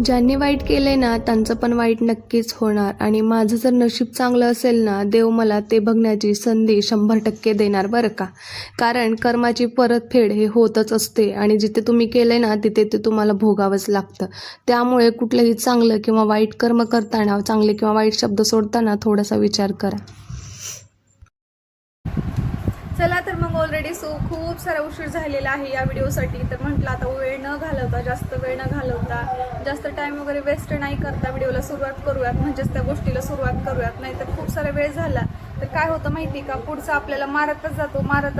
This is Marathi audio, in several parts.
ज्यांनी वाईट केले ना त्यांचं पण वाईट नक्कीच होणार आणि माझं जर नशीब चांगलं असेल ना देव मला ते बघण्याची संधी 100% देणार बरं का. कारण कर्माची परतफेड हे होतच असते आणि जिथे तुम्ही केले ना तिथे ते तुम्हाला भोगावंच लागतं. त्यामुळे कुठलंही चांगलं किंवा वाईट कर्म करताना चांगले किंवा वाईट शब्द सोडताना थोडासा विचार करा. चला तर मग ऑलरेडी खूप सारा उशीर झालेला आहे या व्हिडिओसाठी. तर म्हटलं आता वेळ न घालवता जास्त जास्त टाईम वगैरे वेस्ट नाही करता व्हिडिओला सुरुवात करूयात, म्हणजेच त्या गोष्टीला सुरुवात करूयात. नाही तर खूप सारा वेळ झाला तर काय होतं माहिती का, पुढचं आपल्याला मारतच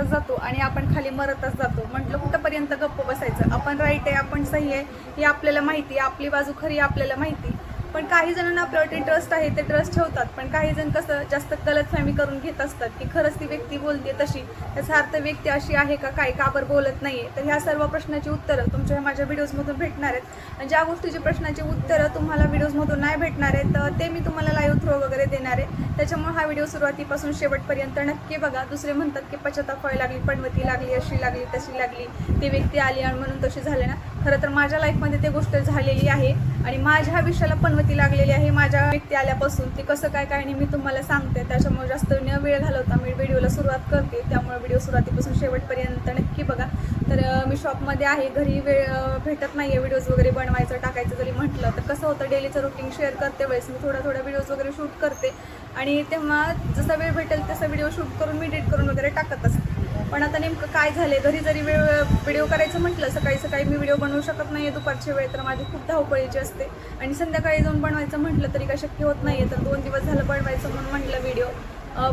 जातो आणि आपण खाली मरतच जातो. म्हटलं कुठंपर्यंत गप्प बसायचं, आपण राईट आहे आपण सही आहे हे आपल्याला माहिती, आपली बाजू खरी आपल्याला माहिती. पण काही जणांना आपल्यावरती ट्रस्ट आहे ते ट्रस्ट ठेवतात, पण काही जण कसं जास्त गलतफहमी करून घेत असतात की खरंच ती व्यक्ती बोलते तशी, त्याचा अर्थ व्यक्ती अशी आहे का काय, का बरं बोलत नाहीये. तर ह्या सर्व प्रश्नाची उत्तरं तुमच्या माझ्या व्हिडिओजमधून भेटणार आहेत. आणि ज्या गोष्टीची प्रश्नाची उत्तरं तुम्हाला व्हिडिओजमधून नाही भेटणार आहेत तर ते मी तुम्हाला लाईव्ह थ्रू वगैरे देणार आहे. त्याच्यामुळे हा व्हिडिओ सुरुवातीपासून शेवटपर्यंत नक्की बघा. दुसरे म्हणतात की पश्चाताप व्हायला लागली, पनवती लागली, अशी लागली तशी लागली, ती व्यक्ती आली आणि म्हणून तशी झाली ना. खरं तर माझ्या लाईफमध्ये ते गोष्ट झालेली आहे आणि माझ्या आयुष्याला पनवती लागलेली आहे माझ्या व्यक्ती आल्यापासून. ती कसं काय काय नाही मी तुम्हाला सांगते. त्याच्यामुळे जास्त न वेळ घालवता मी व्हिडिओला सुरुवात करते. त्यामुळे व्हिडिओ सुरुवातीपासून शेवटपर्यंत नक्की बघा. तर मी शॉपमध्ये आहे, घरी वेळ भेटत नाही आहे व्हिडिओज वगैरे बनवायचं टाकायचं जरी म्हटलं तर. कसं होतं डेलीचं रुटीन शेअर करते वेळेस मी थोडा व्हिडिओज वगैरे शूट करते आणि तेव्हा जसा वेळ भेटेल तसा व्हिडिओ शूट करून मी एडिट करून वगैरे टाकत असते. पण आता नेमकं काय झाले, घरी जरी व्हिडिओ करायचं म्हटलं सकाळी मी व्हिडिओ बनवू शकत नाही आहे. दुपारची वेळ तर माझी खूप धावपळीची असते आणि संध्याकाळी जाऊन बनवायचं म्हटलं तरी काय शक्य होत नाही आहे. तर 2 दिवस झालं बनवायचं म्हणून म्हटलं व्हिडिओ.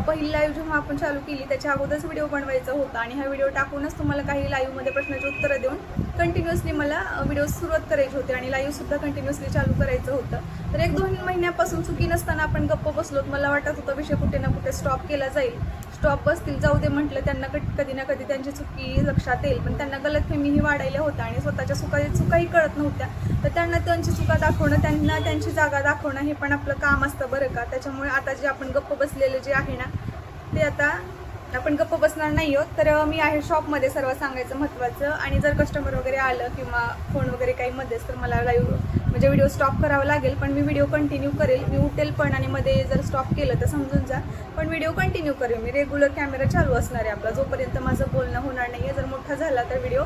पहिली लाईव्ह जेव्हा आपण चालू केली त्याच्या अगोदरच व्हिडिओ बनवायचा होता आणि हा व्हिडिओ टाकूनच तुम्हाला काही लाईव्हमध्ये प्रश्नाची उत्तरं देऊन कंटिन्युअसली मला व्हिडिओ सुरुवात करायची होती आणि लाईव्हसुद्धा कंटिन्युअसली चालू करायचं होतं. तर 1-2 महिन्यापासून चुकी नसताना आपण गप्प बसलोत. मला वाटत होतं विषय कुठे ना कुठे स्टॉप केला जाईल, स्टॉप बसतील, जाऊ दे म्हटलं. त्यांना कधी ना कधी त्यांची चुकी लक्षात येईल, पण त्यांना गलतफहमीही वाढायला होत्या आणि स्वतःच्या चुकाही कळत नव्हत्या. तर त्यांना त्यांची चुका दाखवणं, त्यांना त्यांची जागा दाखवणं हे पण आपलं काम असतं बरं का. त्याच्यामुळे आता जे आपण गप्प बसलेले जे आहे ना ते आता आपण गप्प बसणार नाही आहोत. तर मी आहे शॉपमध्ये, सर्व सांगायचं महत्त्वाचं. आणि जर कस्टमर वगैरे आलं किंवा फोन वगैरे काही मध्येच तर मला लाईव्ह म्हणजे व्हिडिओ स्टॉप करावा लागेल. पण मी व्हिडिओ कंटिन्यू करेल, मी उठेल पण आणि मध्ये जर स्टॉप केलं तर समजून जा. पण व्हिडिओ कंटिन्यू करेल मी, रेग्युलर कॅमेरा चालू असणार आहे आपला जोपर्यंत माझं बोलणं होणार नाही आहे. जर मोठा झाला तर व्हिडिओ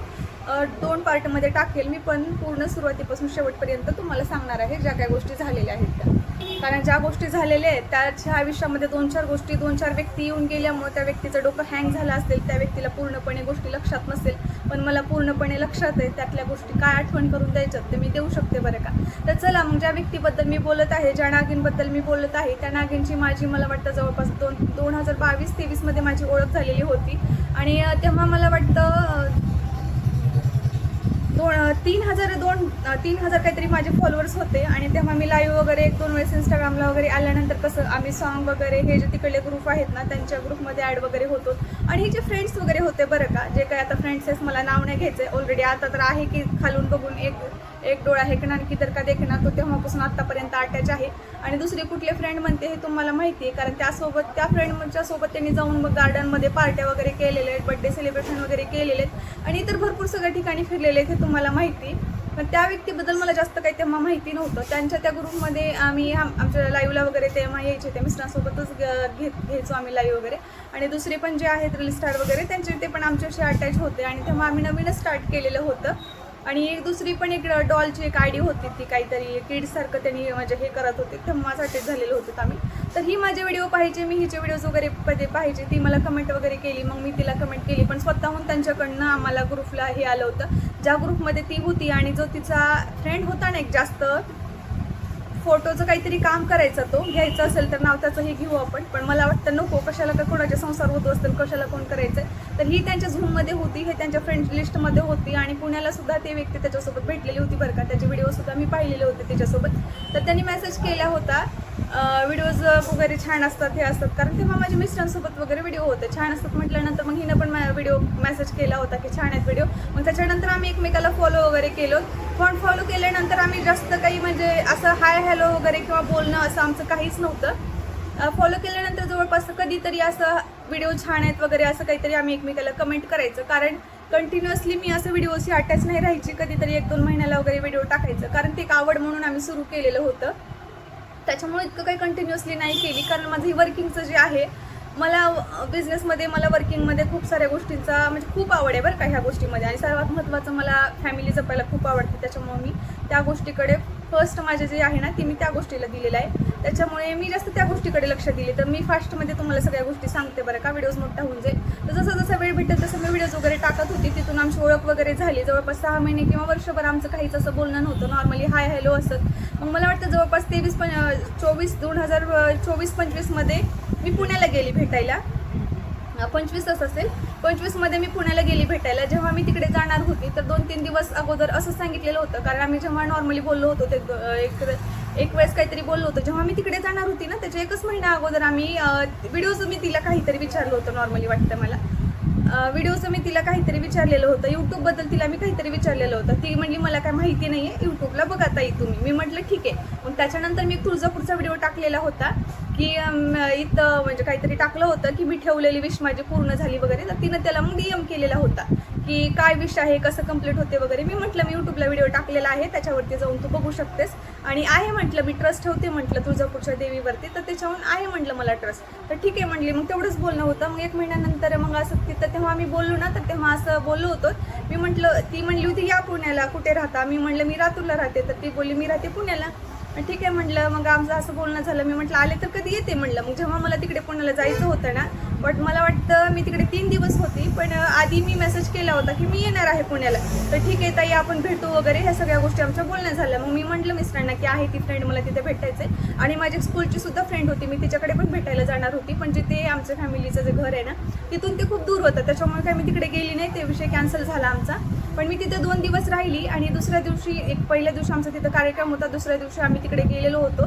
2 पार्टमध्ये टाकेल मी, पण पूर्ण सुरुवातीपासून शेवटपर्यंत तुम्हाला सांगणार आहे ज्या काही गोष्टी झालेल्या आहेत त्या. कारण ज्या गोष्टी झालेल्या आहेत त्याच्या आयुष्यामध्ये 2-4 गोष्टी 2-4 व्यक्ती येऊन गेल्यामुळे त्या व्यक्तीचं डोकं हँग झालं असेल, त्या व्यक्तीला पूर्णपणे गोष्टी लक्षात नसेल. पण मला पूर्णपणे लक्षात आहे, त्यातल्या गोष्टी काय आठवण करून द्यायच्यात ते मी देऊ शकते बरं का. तर चला मग ज्या व्यक्तीबद्दल मी बोलत आहे, ज्या नागिनबद्दल मी बोलत आहे, त्या नागिनची माझी मला वाटतं जवळपास 2022-23 माझी ओळख झालेली होती. आणि तेव्हा मला वाटतं 3,000 काहीतरी माझे फॉलोअर्स होते. आणि तेव्हा मी लाईव्ह वगैरे 1-2 वेळेस इंस्टाग्रामला वगैरे आल्यानंतर कसं आम्ही सॉन्ग वगैरे हे जे तिकडले ग्रुप आहेत ना त्यांच्या ग्रुपमध्ये ॲड वगैरे होतो. आणि हे जे फ्रेंड्स वगैरे होते बरं का, जे काही आता फ्रेंड्स आहेत मला नाव नाही घ्यायचं ऑलरेडी. आता तर आहे की खालून बघून एक डोळा हेकणार किधर का देखना, तो तेव्हापासून आत्तापर्यंत अटॅच आहे. आणि दुसरे कुठले फ्रेंड म्हणते हे तुम्हाला माहिती आहे, कारण त्या फ्रेंडच्या सोबत त्यांनी जाऊन मग गार्डनमध्ये पार्ट्या वगैरे केलेल्या आहेत, बड्डे सेलिब्रेशन वगैरे केलेले आहेत आणि इतर भरपूर सगळ्या ठिकाणी फिरलेले आहेत हे तुम्हाला माहिती. पण त्या व्यक्तीबद्दल मला जास्त काही तेव्हा माहिती नव्हतं. त्यांच्या त्या ग्रुपमध्ये आम्ही आमच्या लाईव्हला वगैरे तेव्हा यायचे, त्या मिस्टरांसोबतच घ्यायचो आम्ही लाईव्ह वगैरे. आणि दुसरे पण जे आहेत रील स्टार वगैरे त्यांचे ते पण आमच्याशी अटॅच होते. आणि तेव्हा आम्ही नवीनच स्टार्ट केलेलं होतं. आणि दुसरी पण एक डॉलची एक आयडी होती, ती काहीतरी किड्ससारखं त्यांनी म्हणजे हे करत होते, तेव्हाच अटॅच झालेलं होतं आम्ही. तर ही माझे व्हिडिओ पाहिजे, मी हिचे व्हिडिओज वगैरे पाहिजे, ती मला कमेंट वगैरे केली, मग मी तिला कमेंट केली. पण स्वतःहून त्यांच्याकडनं आम्हाला ग्रुपला हे आलं होतं, ज्या ग्रुपमध्ये ती होती आणि जो तिचा फ्रेंड होता ना एक जास्त फोटोचं काहीतरी काम करायचं, तो घ्यायचं असेल तर नाव त्याचं हे घेऊ आपण. पण मला वाटतं नको, कशाला का कोणाचे संसार होत असतील, कशाला कोण करायचं. तर ही त्यांच्या झूममध्ये होती, हे त्यांच्या फ्रेंड लिस्टमध्ये होती आणि पुण्याला सुद्धा ती व्यक्ती त्याच्यासोबत भेटलेली होती बरं का. त्याचे व्हिडिओसुद्धा मी पाहिलेले होते त्याच्यासोबत. तर त्यांनी मेसेज केला होता व्हिडिओज वगैरे छान असतात हे असतात, कारण तेव्हा माझ्या मिस्टरांसोबत वगैरे व्हिडिओ होते छान असतात म्हटल्यानंतर मग हिनं पण व्हिडिओ मेसेज केला होता की छान आहेत व्हिडिओ. मग त्याच्यानंतर आम्ही एकमेकाला फॉलो वगैरे केलो. पण फॉलो केल्यानंतर आम्ही जास्त काही म्हणजे असं हाय हॅलो वगैरे किंवा बोलणं असं आमचं काहीच नव्हतं. फॉलो केल्यानंतर जवळपास कधीतरी असं व्हिडिओ छान आहेत वगैरे असं काहीतरी आम्ही एकमेकाला कमेंट करायचं, कारण कंटिन्युअसली मी असं व्हिडिओशी अटॅच नाही राहायची, कधीतरी 1-2 महिन्याला वगैरे व्हिडिओ टाकायचं, कारण ते एक आवड म्हणून आम्ही सुरू केलेलं होतं. त्याच्यामुळे इतकं काही कंटिन्युअसली नाही केली, कारण माझं वर्किंगचं जे आहे, मला बिझनेसमध्ये मला वर्किंगमध्ये खूप साऱ्या गोष्टींचा म्हणजे खूप आवड आहे बरं का ह्या गोष्टीमध्ये. आणि सर्वात महत्त्वाचं मला फॅमिली जपायला खूप आवडते, त्याच्यामुळे मी त्या गोष्टीकडे फर्स्ट माझे जे आहे ना ती मी त्या गोष्टीला दिलेलं आहे. त्याच्यामुळे मी जास्त त्या गोष्टीकडे लक्ष दिले. तर मी फास्टमध्ये तुम्हाला सगळ्या गोष्टी सांगते बरं का, व्हिडिओज मोठा होऊन जाईल. तर जसं जसं वेळ भेटेल तसं मी व्हिडिओज वगैरे टाकत होती. तिथून आमची ओळख वगैरे झाली. जवळपास 6 महिने किंवा वर्षभर आमचं काहीच असं बोलणं नव्हतं, नॉर्मली हाय हॅलो असत. मग मला वाटतं जवळपास 2024-25 मध्ये मी पुण्याला गेली भेटायला. 25 असेल, 25मध्ये मी पुण्याला गेली भेटायला. जेव्हा मी तिकडे जाणार होती तर 2-3 दिवस अगोदर असं सांगितलेलं होतं, कारण आम्ही जेव्हा नॉर्मली बोललो होतो ते एक वेळेस काहीतरी बोललो होतो. जेव्हा मी तिकडे जाणार होती ना त्याच्या 1 महिना अगोदर आम्ही व्हिडिओचं मी तिला काहीतरी विचारलं होतं, नॉर्मली वाटतं मला व्हिडिओचं मी तिला काहीतरी विचारलेलं होतं, यूट्यूबबद्दल तिला मी काहीतरी विचारलेलं होतं. ती म्हणली मला काय माहिती नाही आहे, यूट्यूबला बघा ताई तुम्ही. मी म्हटलं ठीक आहे. मग त्याच्यानंतर मी तुळजापूरचा व्हिडिओ टाकलेला होता की इथं म्हणजे काहीतरी टाकलं होतं की मी ठेवलेली विश माझी पूर्ण झाली वगैरे. तर तिनं त्याला मग DM केलेला होता की काय विश आहे, कसं कंप्लीट होते वगैरे. मी म्हटलं मी यूट्यूबला व्हिडिओ टाकलेला आहे, त्याच्यावरती जाऊन तू बघू शकतेस. आणि आहे म्हटलं मी ट्रस्ट ठेवते म्हटलं तुळजापूरच्या देवीवरती, तर त्याच्याहून आहे म्हटलं मला ट्रस्ट. तर ठीक आहे म्हटली. मग तेवढंच बोलणं होतं. मग 1 महिन्यानंतर मग असं तिथं तेव्हा आम्ही बोललो ना, तर तेव्हा असं बोललो होतो. मी म्हटलं, ती म्हणली होती या पुण्याला, कुठे राहता? मी म्हटलं मी लातूरला राहते. तर ती बोलली मी राहते पुण्याला. ठीक आहे म्हटलं. मग आमचं असं बोलणं झालं. मी म्हटलं आले तर कधी येते म्हटलं. मग जेव्हा मला तिकडे पुण्याला जायचं होतं ना, बट मला वाटतं मी तिकडे 3 दिवस होती, पण आधी मी मेसेज केला होता की मी येणार आहे पुण्याला, तर ठीक आहे ताई आपण भेटू वगैरे. ह्या सगळ्या गोष्टी आमच्या बोलण्या झाल्या. मग मी म्हटलं मिस्टरांना की आहे ती फ्रेंड, मला तिथे भेटायचं आहे. आणि माझी स्कूलची सुद्धा फ्रेंड होती, मी तिच्याकडे पण भेटायला जाणार होती, पण जिथे आमच्या फॅमिलीचं जे घर आहे ना तिथून ते खूप दूर होतं, त्याच्यामुळे काय मी तिकडे गेली नाही. ते विषय कॅन्सल झाला आमचा. पण मी तिथे 2 दिवस राहिली आणि दुसऱ्या दिवशी पहिल्या दिवशी आमचा तिथं कार्यक्रम होता, दुसऱ्या दिवशी आम्ही तिकडे गेलेलो होतो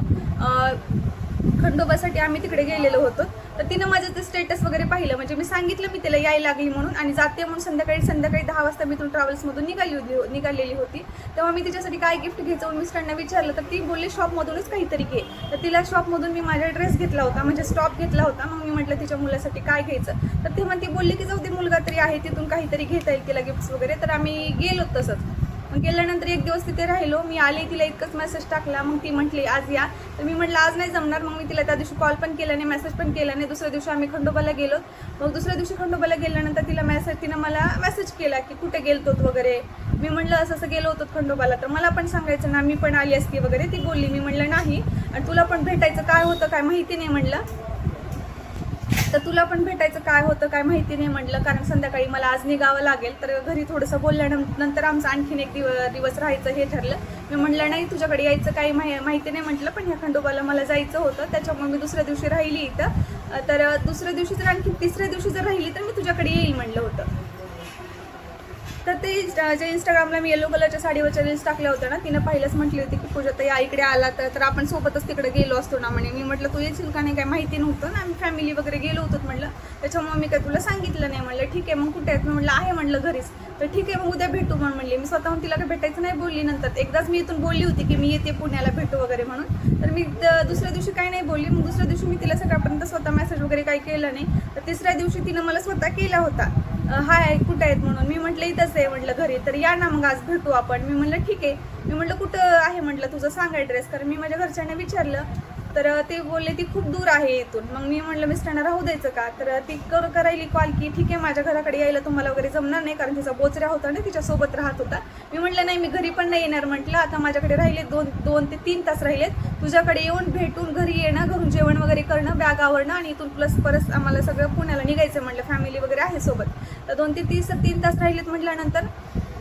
खंडोबासाठी आम्ही तिकडे गेलेलो होतो. तर तिनं माझं ते स्टेटस वगैरे पाहिलं, म्हणजे मी सांगितलं मी तिला यायला लागली म्हणून आणि जाते म्हणून संध्याकाळी 10 वाजता मी इथून ट्रॅव्हल्समधून निघालेली होती. तेव्हा मी तिच्यासाठी काय गिफ्ट घ्यायचं म्हणून मिस्टरांना विचारलं, तर ती बोलली शॉपमधूनच काहीतरी घे. तर तिला शॉपमधून मी माझा ड्रेस घेतला होता, म्हणजे स्टॉप घेतला होता. मग मी म्हटलं तिच्या मुलासाठी काय घ्यायचं, तर तेव्हा ती बोलली की जाऊ दे मुलगा तरी आहे, तिथून काहीतरी घेता येईल तिला गिफ्ट्स वगैरे. तर आम्ही गेलो तसंच. मग गेल्यानंतर 1 दिवस तिथे राहिलो. मी आले, तिला इतकंच मेसेज टाकला. मग ती म्हटली आज या, तर मी म्हटलं आज नाही जमणार. मग मी तिला त्या दिवशी कॉल पण केला नाही, मेसेज पण केला नाही. दुसऱ्या दिवशी आम्ही खंडोबाला गेलो. मग दुसऱ्या दिवशी खंडोबाला गेल्यानंतर तिनं मला मेसेज केला की कुठे गेलतोत वगैरे. मी म्हटलं असं गेलो होतो खंडोबाला, तर मला पण सांगायचं ना, मी पण आली असती वगैरे. ती बोलली. मी म्हटलं नाही, आणि तुला पण भेटायचं काय होतं काय माहिती नाही म्हटलं. तर तुला पण भेटायचं काय होतं काय माहिती नाही म्हटलं, कारण संध्याकाळी मला आज निघावं लागेल. तर घरी थोडंसं बोलल्यानंतर आमचं आणखीन 1 दिवस राहायचं हे ठरलं. मी म्हटलं नाही तुझ्याकडे यायचं काही माहिती नाही म्हटलं, पण ह्या खंडोबाला मला जायचं होतं, त्याच्यामुळे मी दुसऱ्या दिवशी राहिली इथं. तर दुसऱ्या दिवशी जर आणखी तिसऱ्या दिवशी जर राहिली तर मी तुझ्याकडे येईल म्हटलं होतं. तर ते जे इंस्टाग्रामला मी येलो कलरच्या साडीवरच्या रील्स टाकल्या होत्या ना, तिनं पहिलंच म्हटली होती की पूजा ताई आईकडे आला तर आपण सोबतच तिकडे गेलो असतो ना म्हणे. मी म्हटलं तू येशील का नाही काय माहिती नव्हतं ना, आम्ही फॅमिली वगैरे गेलो होतो म्हटलं, त्याच्यामुळे मी काय तुला सांगितलं नाही. म्हटलं ठीक आहे मग कुठे आहेत, मी म्हटलं आहे म्हटलं घरीच. तर ठीक आहे मग उद्या भेटू म्हणली. मी स्वतःहून तिला काय भेटायचं नाही बोलली. नंतर एकदाच मी इथून बोलली होती की मी येते पुण्याला भेटू वगैरे म्हणून. तर मी दुसऱ्या दिवशी काही नाही बोलली. मग दुसऱ्या दिवशी मी तिला सकाळपर्यंत स्वतः मेसेज वगैरे काही केलं नाही. तर तिसऱ्या दिवशी तिनं मला स्वतः केला होता हाय कुठे आहेत म्हणून. मी म्हटलं इथंच आहे म्हटलं घरी, तर या ना मग आज भेटू आपण. मी म्हटलं ठीक आहे. मी म्हटलं कुठं आहे म्हटलं तुझं सांग ॲड्रेस, कारण मी माझ्या घरच्यांना विचारलं. तर ते बोलले ती खूप दूर आहे इथून. मग मी म्हटलं मिस्टरांना राहू द्यायचं का, तर ती करायली कॉल की ठीक आहे माझ्या घराकडे यायला तुम्हाला वगैरे जमणार नाही, कारण तिचा बोचऱ्या होता ना तिच्यासोबत राहत होता. मी म्हटलं नाही मी घरी पण नाही येणार म्हटलं, आता माझ्याकडे राहिले 2 ते 3 तास राहिलेत, तुझ्याकडे येऊन भेटून घरी येणं, घरून जेवण वगैरे करणं, बॅग आवरणं आणि इथून प्लस परत आम्हाला सगळं पुण्याला निघायचं म्हटलं, फॅमिली वगैरे आहे सोबत. तर 2 ते 3 तास राहिलेत म्हटल्यानंतर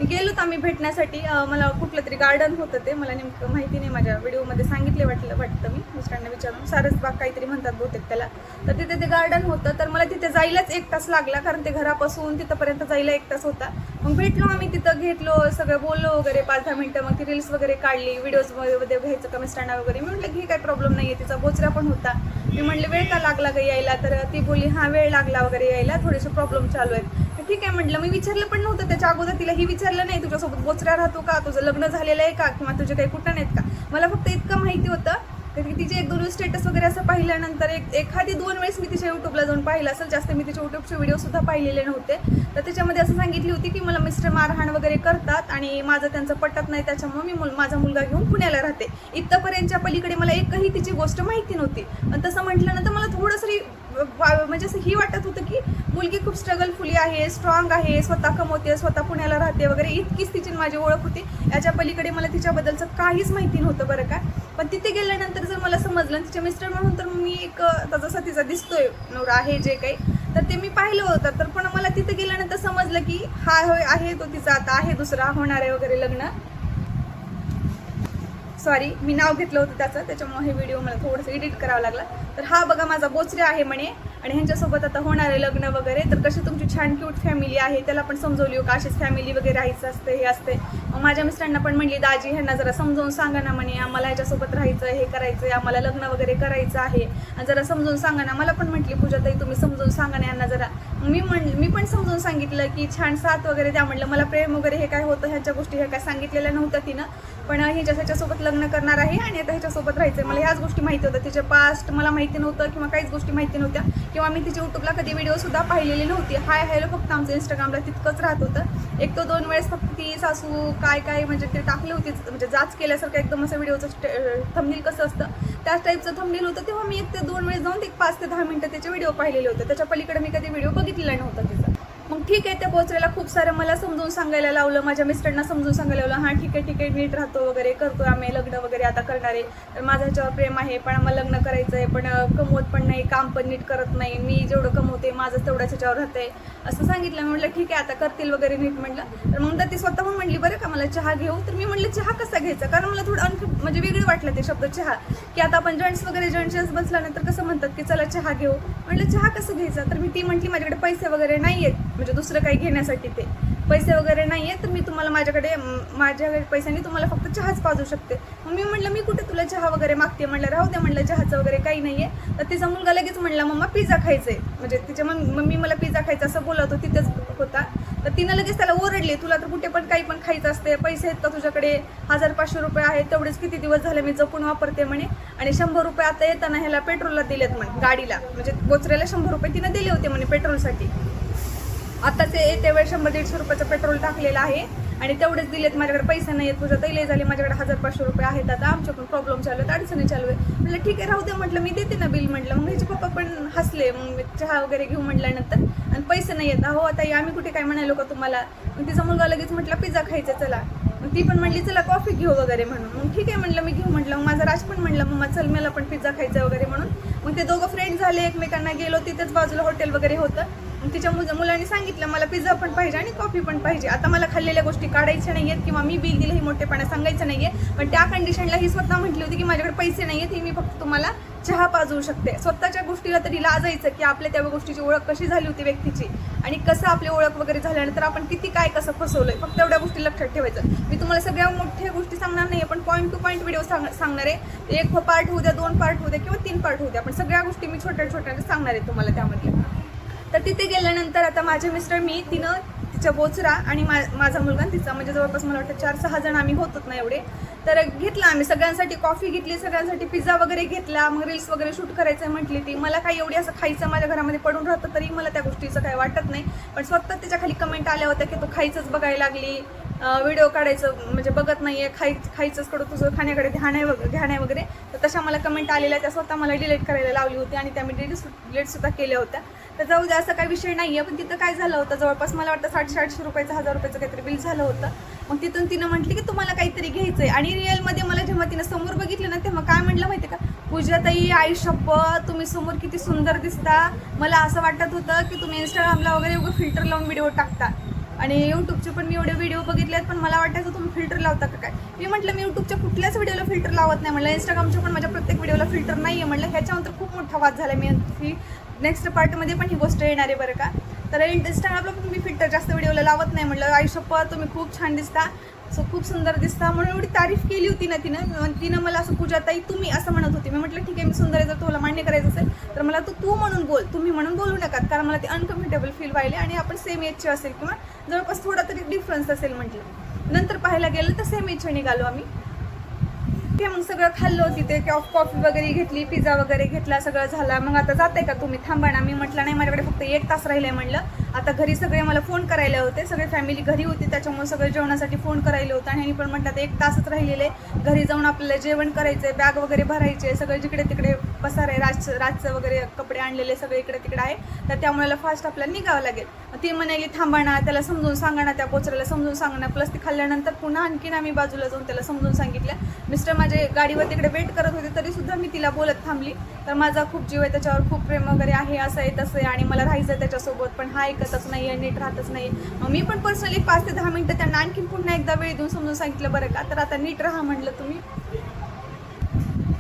मी गेलोत आम्ही भेटण्यासाठी. मला कुठलं तरी गार्डन होतं, ते मला नेमकं माहिती नाही, माझ्या व्हिडिओमध्ये सांगितले वाटतं मी मिस्टरांना विचारून, सारसबाग काहीतरी म्हणतात बहुतेक त्याला. तर तिथे ते गार्डन होतं, तर मला तिथे जायलाच 1 तास लागला, कारण ते घरापासून तिथंपर्यंत जायला 1 तास होता. मग भेटलो आम्ही तिथं, घेतलो सगळं, बोललो वगैरे 5-10 मिनटं. मग ती रील्स वगैरे काढली, व्हिडिओजमध्ये घ्यायचं का मिस्टरांना वगैरे. मी म्हटलं घे काय प्रॉब्लेम नाही आहे, तिचा बोचरा पण होता. मी म्हटलं वेळ का लागला का यायला, तर ती बोलली हां वेळ लागला वगैरे यायला, थोडेसे प्रॉब्लेम चालू आहेत. ठीक आहे म्हटलं. मी विचारलं पण नव्हतं त्याच्या अगोदर, तिलाही विचारलं नाही तुझ्यासोबत बोचरा राहतो का, तुझं लग्न झालेलं आहे का, किंवा तुझे काही कुठं नाहीत का. मला फक्त इतकं माहिती होतं तर तिचे 1-2 स्टेटस वगैरे असं पाहिल्यानंतर एखादी 2 वेळेस मी तिच्या यूट्यूबला जाऊन पाहिलं असेल, जास्त मी तिचे यूट्यूबचे व्हिडिओसुद्धा पाहिलेले नव्हते. तर त्याच्यामध्ये असं सांगितली होती की मला मिस्टर मारहाण वगैरे करतात आणि माझं त्यांचं पटत नाही, त्याच्यामुळे मी माझा मुलगा घेऊन पुण्याला राहते. इथपर्यंतच्या पलीकडे मला एकही तिची गोष्ट माहिती नव्हती. आणि तसं म्हटल्यानंतर मला थोडंसं म्हणजे असं ही वाटत होतं की मुलगी खूप स्ट्रगलफुली आहे, स्ट्रॉंग आहे, स्वतः कमवते, स्वतः पुण्याला राहते वगैरे, इतकीच तिची माझी ओळख होती. याच्या पलीकडे मला तिच्याबद्दलचं काहीच माहिती नव्हतं बरं का. पण तिथे गेल्यानंतर जर मला समजलं तिचे मिस्टर म्हणून, तर मी एक जसा तिचा दिसतोय नवरा आहे जे काही, तर ते मी पाहिलं होतं. तर पण मला तिथे गेल्यानंतर समजलं की हा होय आहे तो तिचा आता आहे दुसरा होणार आहे वगैरे लग्न. सॉरी, मी नाव घेतलं होतं त्याचं, त्याच्यामुळे हे व्हिडिओ मला थोडंसं एडिट करावं लागला. तर हा बघा माझा बोचरे आहे म्हणे आणि ह्यांच्यासोबत आता होणार आहे लग्न वगैरे. तर कशी तुमची छान क्यूट फॅमिली आहे, त्याला पण समजवली हो का अशीच फॅमिली वगैरे राहायचं असते, हे असते. मग माझ्या मिस्टरांना पण म्हणली दाजी ह्यांना जरा समजावून सांगा ना म्हणे, आम्हाला ह्याच्यासोबत राहायचं, हे करायचं आहे, आम्हाला लग्न वगैरे करायचं आहे, आणि जरा समजून सांगा ना. मला पण म्हटली पूजाताई तुम्ही समजून सांगा ना यांना जरा. मी पण समजून सांगितलं की छान साथ वगैरे द्या म्हटलं. मला प्रेम वगैरे हे काय होतं ह्याच्या गोष्टी ह्या काय सांगितलेल्या नव्हत्या तिनं, पण ह्याच्यासोबत लग्न करणार आहे आणि आता ह्याच्यासोबत राहायचं आहे. मला ह्याच गोष्टी माहिती होत्या, तिचे पास्ट मला माहिती नव्हतं किंवा काहीच गोष्टी माहिती नव्हत्या, किंवा मी तिच्या यूट्यूबला कधी व्हिडिओसुद्धा पाहिलेली नव्हती. हाय हॅलो फक्त आमचं इंस्टाग्रामला तितकंच राहत होतं. 1-2 वेळेस फक्त ती सासू काय म्हणजे ते टाकली होती, म्हणजे जाच केल्यासारखं एकदम असं व्हिडिओचं थंबनेल कसं असतं त्याच टाईपचं थंबनेल होतं. तेव्हा मी 1-2 वेळेस जाऊन 5 ते 10 मिनिटं त्याचे व्हिडिओ पाहिलेले होते. त्याच्या पलीकडे मी कधी व्हिडिओ बघितलेला नव्हता तिचा. मग ठीक आहे, त्या बोचऱ्याला खूप सारं मला समजून सांगायला लावलं, माझ्या मिस्टरना समजून सांगायला लावलं. हां ठीक आहे नीट राहतो वगैरे, करतोय आम्ही लग्न वगैरे आता करणार आहे, तर माझं ह्याच्यावर प्रेम आहे, पण आम्हाला लग्न करायचं आहे, पण कमवत पण नाही, काम पण नीट करत नाही, मी जेवढं कमवते माझं तेवढ्याच ह्याच्यावर राहतंय असं सांगितलं. मी म्हटलं ठीक आहे आता करतील वगैरे नीट म्हटलं. तर मग ती स्वतःहून म्हटली बरं का मला चहा घेऊ. तर मी म्हटलं चहा कसा घ्यायचा, कारण मला थोडं म्हणजे वेगळं वाटलं ते शब्द चहा, की आता आपण जेंट्स बसल्यानंतर कसं म्हणतात की चला चहा घेऊ. म्हटलं चहा कसं घ्यायचा. तर ती म्हटली माझ्याकडे पैसे वगैरे नाही आहेत, म्हणजे दुसरं काही घेण्यासाठी ते पैसे वगैरे नाही आहेत, तर मी तुम्हाला माझ्याकडे पैशांनी तुम्हाला फक्त चहाच पाजू शकते. मग मी म्हटलं मी कुठे तुला चहा वगैरे मागते, म्हटलं राहू दे म्हटलं चहाचं वगैरे काही नाही आहे. तर तिचा मुलगा लगेच म्हणला मम्मा पिझ्झा खायचं आहे, म्हणजे तिच्या मम्मी मला पिझ्झा खायचा असं बोलत होती, तिथेच होता. तर तिनं लगेच त्याला ओरडली तुला तर कुठे पण काही पण खायचं असते, पैसे आहेत का तुझ्याकडे, 1000-500 रुपये आहेत, तेवढेच किती दिवस झाले मी जपून वापरते म्हणे, आणि 100 रुपये आता येताना ह्याला पेट्रोलला दिलेत म्हणे गाडीला, म्हणजे बोचऱ्याला 100 रुपये तिनं दिले होते म्हणे पेट्रोलसाठी. आताच येत्या वेळ 100-150 रुपयाचं पेट्रोल टाकलेलं आहे आणि तेवढेच दिलेत, माझ्याकडे पैसे नाही आहेत, तुझ्या तैले झाले, माझ्याकडे 1000-500 रुपये आहेत, आता आमच्या पण प्रॉब्लेम चालू आहेत, अडचणी चालू आहे. म्हटलं ठीक आहे राहू दे म्हटलं मी देते ना बिल म्हटलं. मग ह्याचे पप्पा पण हसले, मग चहा वगैरे घेऊ म्हटल्यानंतर, आणि पैसे नाही येत. हो आता आम्ही कुठे काय म्हणालो का तुम्हाला. मग तिचा मुलगा लगेच म्हटला पिझ्झा खायचा चला. मग ती पण म्हणली चला कॉफी घेऊ वगैरे म्हणून. मग ठीक आहे म्हटलं मी घेऊ म्हटलं. मग माझा राज पण म्हणलं मम्मा चल मला पण पिझ्झा खायचा वगैरे म्हणून. मग ते दोघं फ्रेंड झाले, एकमेकांना गेलो, तिथेच बाजूला हॉटेल वगैरे होतं. मग तिच्या मुलांनी सांगितलं मला पिझ्झा पण पाहिजे आणि कॉफी पण पाहिजे. आता मला खाल्लेल्या गोष्टी काढायच्या नाही आहेत किंवा मी बिल दिलं ही मोठेपणा सांगायचं नाही आहे, पण त्या कंडिशनला ही स्वतः म्हटली होती की माझ्याकडे पैसे नाही आहेत, ही मी फक्त तुम्हाला चहा पाजवू शकते. स्वतःच्या गोष्टीला तरी लाजायचं की आपल्या त्या गोष्टीची ओळख कशी झाली होती व्यक्तीची, आणि कसं आपली ओळख वगैरे झाल्यानंतर आपण किती काय कसं फसवलंय, फक्त एवढ्या गोष्टी लक्षात ठेवायचं. मी तुम्हाला सगळ्या मोठ्या गोष्टी सांगणार नाही, पण पॉईंट टू पॉईंट व्हिडिओ सांगणार आहे. एक पार्ट होऊ द्या, 2 पार्ट होऊ द्या किंवा 3 पार्ट होऊ द्या, पण सगळ्या गोष्टी मी छोट्या सांगणार आहे तुम्हाला त्यामध्ये. तर तिथे गेल्यानंतर आता माझे मिस्टर तिनं तिच्या बोचरा आणि माझा मुलगा तिचा, म्हणजे जवळपास मला वाटतं 4-6 जण आम्ही होतोच ना एवढे. तर घेतला आम्ही सगळ्यांसाठी कॉफी घेतली, सगळ्यांसाठी पिझ्झा वगैरे घेतला. मग रील्स वगैरे शूट करायचं म्हटली ती. मला काही एवढी असं खायचं माझ्या घरामध्ये पडून राहतं तरी मला त्या गोष्टीचं काही वाटत नाही, पण स्वतः त्याच्या खाली कमेंट आल्या होत्या की तू खायचंच बघायला लागली, व्हिडिओ काढायचं म्हणजे बघत नाही आहे, खायचंच कडं तुझं खाण्याकडे ध्यान आहे वगैरे. तर तशा मला कमेंट आलेल्या, त्या स्वतः मला डिलीट करायला लावली होती आणि त्या मी डिलीटसुद्धा केल्या होत्या. तर जाऊ द्या असं काही विषय नाही आहे. पण तिथं काय झालं होतं, जवळपास मला वाटतं 700-800 रुपयाचं 1000 रुपयाचं काहीतरी बिल झालं होतं. मग तिथून तिनं म्हटली की तुम्हाला काहीतरी घ्यायचं आहे, आणि रिअलमध्ये मला जेव्हा तिनं समोर बघितलं ना तेव्हा काय म्हटलं माहिती आहे का, पूजाताई आई शपथ तुम्ही समोर किती सुंदर दिसता. मला असं वाटत होतं की तुम्ही इंस्टाग्रामला वगैरे एवढं फिल्टर लावून व्हिडिओ टाकता, आणि यूट्यूबचे पण मी एवढे व्हिडिओ बघितलेत, पण मला वाटायचं तुम्ही फिल्टर लावता का काय. मी म्हटलं मी यूट्यूबच्या कुठल्याच व्हिडिओला फिल्टर लावत नाही म्हटलं, इंस्टाग्रामच्या पण माझ्या प्रत्येक व्हिडिओला फिल्टर नाही आहे म्हटलं. ह्याच्यानंतर खूप मोठा वाद झाला. मी नेक्स्ट पार्टमध्ये पण ही गोष्ट येणार आहे बरं का. तर इंस्टाग्रामला पण मी फिल्टर जास्त व्हिडिओला लावत नाही म्हटलं. आयुष्यभर तुम्ही खूप छान दिसता, खूप सुंदर दिसता, म्हणून एवढी तारीफ केली होती ना तिनं मला असं पूजाताई तुम्ही असं म्हणत होती. मी म्हटलं ठीक आहे मी सुंदर आहे, जर तुला मान्य करायचं असेल तर मला तू म्हणून बोल, तुम्ही म्हणून बोलू नका, कारण मला ते अनकम्फर्टेबल फील व्हायले आणि आपण सेम एजचे असेल किंवा जवळपास थोडा तरी डिफरन्स असेल म्हटलं. नंतर पाहायला गेलं तर सेम एजचे निघालो आम्ही. ते मग सगळं खाल्लं तिथे, कॉफी वगैरे घेतली, पिझ्झा वगैरे घेतला, सगळं झाला. मग आता जाते का तुम्ही, थांबा ना. मी म्हटलं नाही, माझ्याकडे फक्त 1 तास राहिलाय म्हणलं. आता घरी सगळे मला फोन करायला होते, सगळे फॅमिली घरी होती, त्याच्यामुळे सगळे जेवणासाठी फोन करायला होतं. आणि पण म्हटलं आता 1 तासच राहिलेले, घरी जाऊन आपल्याला जेवण करायचंय, बॅग वगैरे भरायचे, सगळे जिकडे तिकडे पसार आहे, रातचं वगैरे कपडे आणलेले सगळे इकडे तिकडे आहे, तर त्यामुळे फास्ट आपल्याला निघावं लागेल. ती म्हणाली थांबा ना, त्याला समजून सांगा ना, त्या बोचऱ्याला समजून सांगा ना. प्लस ती खाल्ल्यानंतर पुन्हा आणखीन आम्ही बाजूला जाऊन त्याला समजून सांगितलं. मिस्टर माझे गाडीवर तिकडे वेट करत होते, तरी सुद्धा मी तिला बोलत थांबली. तर माझा खूप जीव आहे त्याच्यावर, खूप प्रेम वगैरे आहे, असं आहे तसं आहे, आणि मला राहायचं आहे त्याच्यासोबत, पण हा ऐकतच नाही आहे, नीट राहतच नाही. मग मी पण पर्सनली 5 ते 10 मिनिटं त्यांना आणखीन पुन्हा एकदा वेळ देऊन समजून सांगितलं बरं का, तर आता नीट राहा म्हटलं तुम्ही.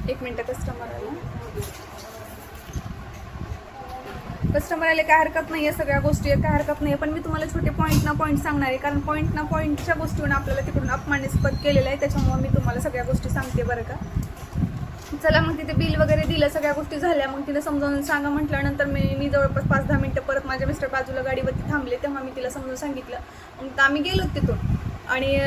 1 मिनिट, कस्टमर आले काय हरकत नाही आहे, सगळ्या गोष्टी काय हरकत नाही आहे, पण मी तुम्हाला छोटे पॉईंट सांगणार आहे, कारण पॉईंटच्या गोष्टीवर आपल्याला तिकडून अपमानास्पद केलेलं आहे, त्याच्यामुळे मी तुम्हाला सगळ्या गोष्टी सांगते बरं का. चला मग तिथे बिल वगैरे दिलं, सगळ्या गोष्टी झाल्या. मग तिला समजावून सांगा म्हटल्यानंतर मी जवळपास 5-10 मिनिटं परत माझ्या मिस्टर बाजूला गाडीवरती थांबले, तेव्हा मी तिला समजून सांगितलं. मग आम्ही गेलो तिथून आणि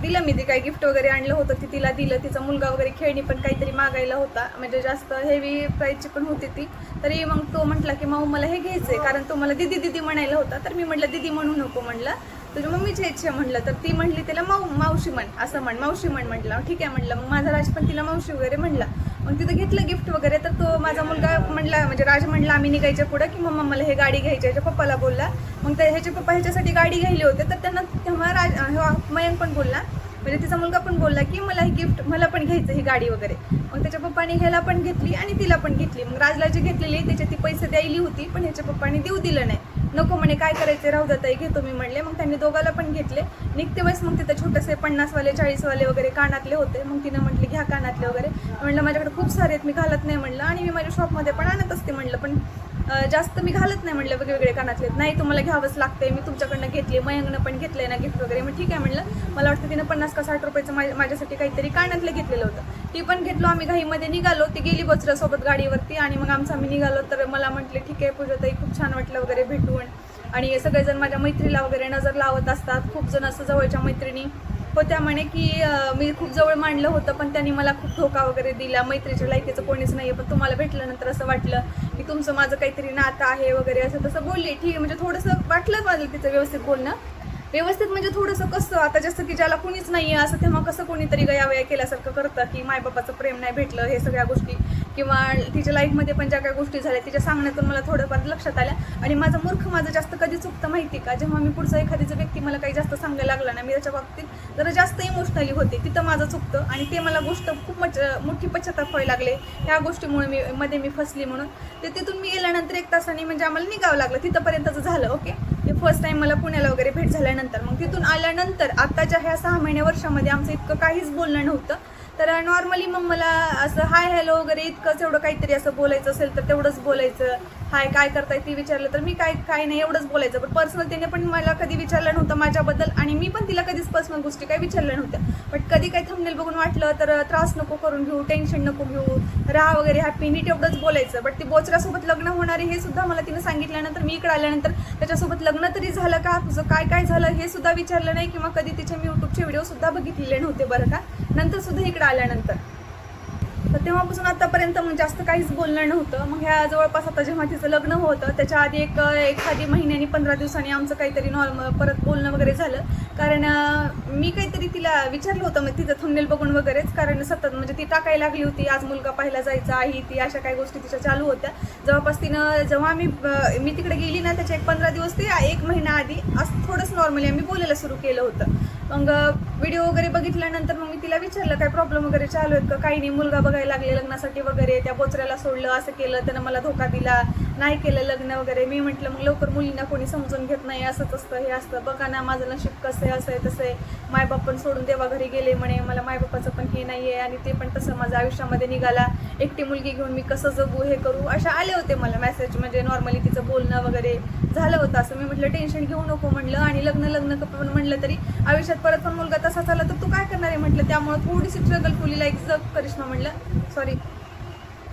दिलं मी ते काही गिफ्ट वगैरे आणलं होतं, ती तिला दिलं. तिचा मुलगा वगैरे खेळणी पण काहीतरी मागायला होता, म्हणजे जास्त हेवी प्राईजची पण होती ती. तरी मग तो म्हटला की माऊ मला हे घ्यायचं आहे, कारण तो मला दिदी म्हणायला होता. तर मी म्हटलं दिदी म्हणू नको म्हणलं, तुझ्या मम्मीची इच्छा म्हणलं. तर ती म्हटली त्याला मावशी म्हण, असं मावशी म्हटलं. ठीक आहे म्हटलं. मग माझा राज पण तिला मावशी वगैरे म्हणला. मग तिथं घेतलं गिफ्ट वगैरे. तर तो माझा मुलगा म्हणला, म्हणजे राज म्हणला आम्ही निघायच्या पुढं की मम्मा मला हे गाडी घ्यायची, ह्याच्या पप्पाला बोलला. मग ह्याचे पप्पा ह्याच्यासाठी गाडी घ्यायली होते, तर त्यांना तेव्हा मयंक पण बोलला, म्हणजे तिचा मुलगा पण बोलला की मला ही गिफ्ट मला पण घ्यायचं ही गाडी वगैरे. मग त्याच्या पप्पाने ह्याला पण घेतली आणि तिला पण घेतली. मग राजला जी घेतलेली त्याच्यात ती पैसे द्यायली होती, पण ह्याच्या पप्पाने देऊ दिलं नाही. नको म्हणे, काय करायचं राहू द्या ताई, घेतो मी म्हणले. मग त्यांनी दोघाला पण घेतले. निघते वेळेस मग तिथं छोटेसे 50वाले 40वाले वगैरे कानातले होते. मग तिनं म्हटली घ्या कानातले वगैरे. म्हणलं माझ्याकडे खूप सारे आहेत, मी घालत नाही म्हणलं, आणि मी माझ्या शॉपमध्ये पण आणत असते म्हणलं, पण जास्त मी घालत नाही म्हणलं वेगवेगळे कानातले. नाही तुम्हाला घ्यावंच लागतंय, मी तुमच्याकडनं घेतले, मयंकनं पण घेतलंय ना गिफ्ट वगैरे. मग ठीक आहे म्हणलं. मला वाटतं तिनं 50 का 60 रुपयाचं माझ्यासाठी काहीतरी कानातलं घेतलेलं होतं. ती पण घेतलो. आम्ही घाईमध्ये निघालो. ती गेली बोचऱ्यासोबत गाडीवरती, आणि मग आम्ही निघालो. तर मला म्हटले ठीक आहे पूजाताई, खूप छान वाटलं वगैरे भेटून. आणि सगळेजण माझ्या मैत्रीला वगैरे नजर लावत असतात. खूप जण असं जवळच्या मैत्रिणी होत्या म्हणे की मी खूप जवळ मांडलं होतं, पण त्यांनी मला खूप धोका वगैरे दिला, मैत्रीच्या लायकीचं कोणीच नाही आहे, पण तुम्हाला भेटल्यानंतर असं वाटलं की तुमचं माझं काहीतरी नातं आहे वगैरे, असं तसं बोलली. ठीक आहे, म्हणजे थोडंसं वाटलं मला तिचं व्यवस्थित बोलणं. व्यवस्थित म्हणजे थोडंसं कसं, आता जसं की ज्याला कुणीच नाही आहे असं, तेव्हा कसं कोणीतरी गयावया केल्यासारखं करतं की मायबापाचं प्रेम नाही भेटलं, हे सगळ्या गोष्टी. किंवा तिच्या लाईफमध्ये पण ज्या काही गोष्टी झाल्या तिच्या सांगण्यातून मला थोडंफार लक्षात आल्या. आणि माझं जास्त कधी चुकतं माहिती का, जेव्हा मी पुढचा एखादीचा व्यक्ती मला काही जास्त सांगायला लागला ना, मी त्याच्या बाबतीत जरा जास्त इमोशनली होते, तिथं माझं चुकतं. आणि ते मला गोष्ट खूप मोठी पश्चाताप व्हायला लागले ह्या गोष्टीमुळे मी फसली म्हणून. ते तिथून मी गेल्यानंतर 1 तासाने म्हणजे आम्हाला निघावं लागलं, तिथंपर्यंतचं झालं. ओके, ते फर्स्ट टाइम मला पुण्याला वगैरे भेट झाल्यानंतर. मग तिथून आल्यानंतर आत्ताच्या ह्या 6 महिन्या वर्षामध्ये आमचं इतकं काहीच बोलणं नव्हतं. तर नॉर्मली मग मला असं हाय हॅलो वगैरे इतकंच, एवढं काहीतरी असं बोलायचं असेल तर तेवढंच बोलायचं. हाय काय करताय ती विचारलं तर मी काय नाही एवढंच बोलायचं. पण पर्सनल तिने पण मला कधी विचारलं नव्हतं माझ्याबद्दल, आणि मी पण तिला कधीच पर्सनल गोष्टी काही विचारल्या नव्हत्या. बट कधी काही थंबनेल बघून वाटलं तर त्रास नको करून घेऊ, टेन्शन नको घेऊ, राहा वगैरे हॅपी, नीट एवढंच बोलायचं. बट ती बोचऱ्यासोबत लग्न होणार आहे हे सुद्धा मला तिने सांगितल्यानंतर, मी इकडे आल्यानंतर त्याच्यासोबत लग्न तरी झालं का, तुझं काय झालं हे सुद्धा विचारलं नाही, किंवा कधी तिचे मी यूट्यूबचे व्हिडिओ सुद्धा बघितलेले नव्हते बरं का, नंतर सुद्धा इकडे आल्यानंतर. तर तेव्हापासून आतापर्यंत मग जास्त काहीच बोलणं नव्हतं. मग ह्या जवळपास आता जेव्हा तिचं लग्न होतं त्याच्या आधी एखादी महिन्यानी 15 दिवसांनी आमचं काहीतरी नॉर्मल परत बोलणं वगैरे झालं. कारण मी काहीतरी तिला विचारलं होतं मग तिचं थंबनेल बघून वगैरेच, कारण सतत म्हणजे ती टाकायला लागली होती आज मुलगा पाहायला जायचा आहे, ती अशा काही गोष्टी तिच्या चालू होत्या. जवळपास तिनं जेव्हा मी तिकडे गेली ना त्याच्या 15 दिवस ते 1 महिना आधी असं थोडंच नॉर्मली आम्ही बोलायला सुरू केलं होतं. मग व्हिडिओ वगैरे बघितल्यानंतर मग मी तिला विचारलं काय प्रॉब्लेम वगैरे चालू आहेत का, काही नाही, मुलगा बघायला लागले लग्नासाठी वगैरे, त्या बोचऱ्याला सोडलं, असं केलं त्यानं, मला धोका दिला, नाही केलं लग्न वगैरे. मी म्हटलं मग लवकर मुलींना कोणी समजून घेत नाही, असंच असतं हे असतं, बघा ना माझं नशीब कसं आहे, असं आहे तसं आहे, मायबाप पण सोडून देवा घरी गेले म्हणे, मला मायबापाचं पण हे नाही आहे, आणि ते पण तसं माझ्या आयुष्यामध्ये निघाला, एकटी मुलगी घेऊन मी कसं जगू हे करू, अशा आले होते मला मेसेज. म्हणजे नॉर्मली तिचं बोलणं वगैरे झालं होतं असं. मी म्हटलं टेन्शन घेऊ नको म्हणलं, आणि लग्न पण म्हणलं तरी आयुष्यात परत पण मुलगा तसा झाला तर तू काय करणार आहे म्हटलं, त्यामुळे थोडीशी स्ट्रगलफुली लाईक जग करिश्मा म्हणलं, सॉरी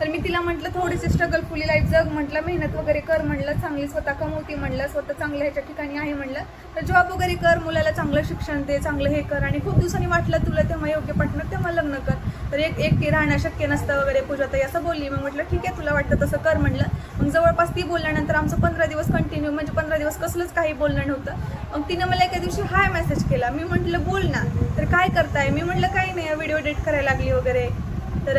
तर मी तिला म्हटलं थोडीशी स्ट्रगलफुली लाईफ जग म्हटलं, मेहनत वगैरे कर म्हणलं, चांगली स्वतः कमवती म्हणलं, स्वतः चांगलं ह्याच्या ठिकाणी आहे म्हणलं, तर जॉब वगैरे कर, मुलाला चांगलं शिक्षण दे, चांगलं हे कर, आणि खूप दिवसांनी वाटलं तुला तेव्हा योग्य पटणार तेव्हा लग्न कर. तर एकटी राहणं शक्य नसतं वगैरे पूजाताई असं बोलली. मग म्हटलं ठीक आहे तुला वाटतं तसं कर म्हणलं. मग जवळपास ती बोलल्यानंतर आमचं 15 दिवस कंटिन्यू, म्हणजे 15 दिवस कसलंच काही बोलणं नव्हतं. मग तिनं मला एका दिवशी हाय मेसेज केला. मी म्हटलं बोल ना. तर काय करताय? मी म्हटलं काही नाही, व्हिडिओ एडिट करायला लागली वगैरे, तर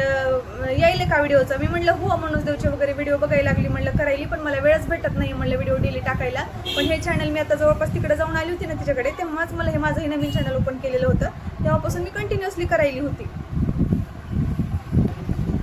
यायले का व्हिडिओचा? मी म्हटलं हो, मनोज देवचे वगैरे व्हिडिओ बघायला लागली म्हणलं, करायली, पण मला वेळच भेटत नाही म्हणलं व्हिडिओ डेली टाकायला. पण हे चॅनल मी आता जवळपास तिकडे जाऊन आली होती ना तिच्याकडे, तेव्हाच मला हे माझं हे नवीन चॅनल ओपन केलेलं होतं, तेव्हापासून मी कंटिन्युअसली करायली होती.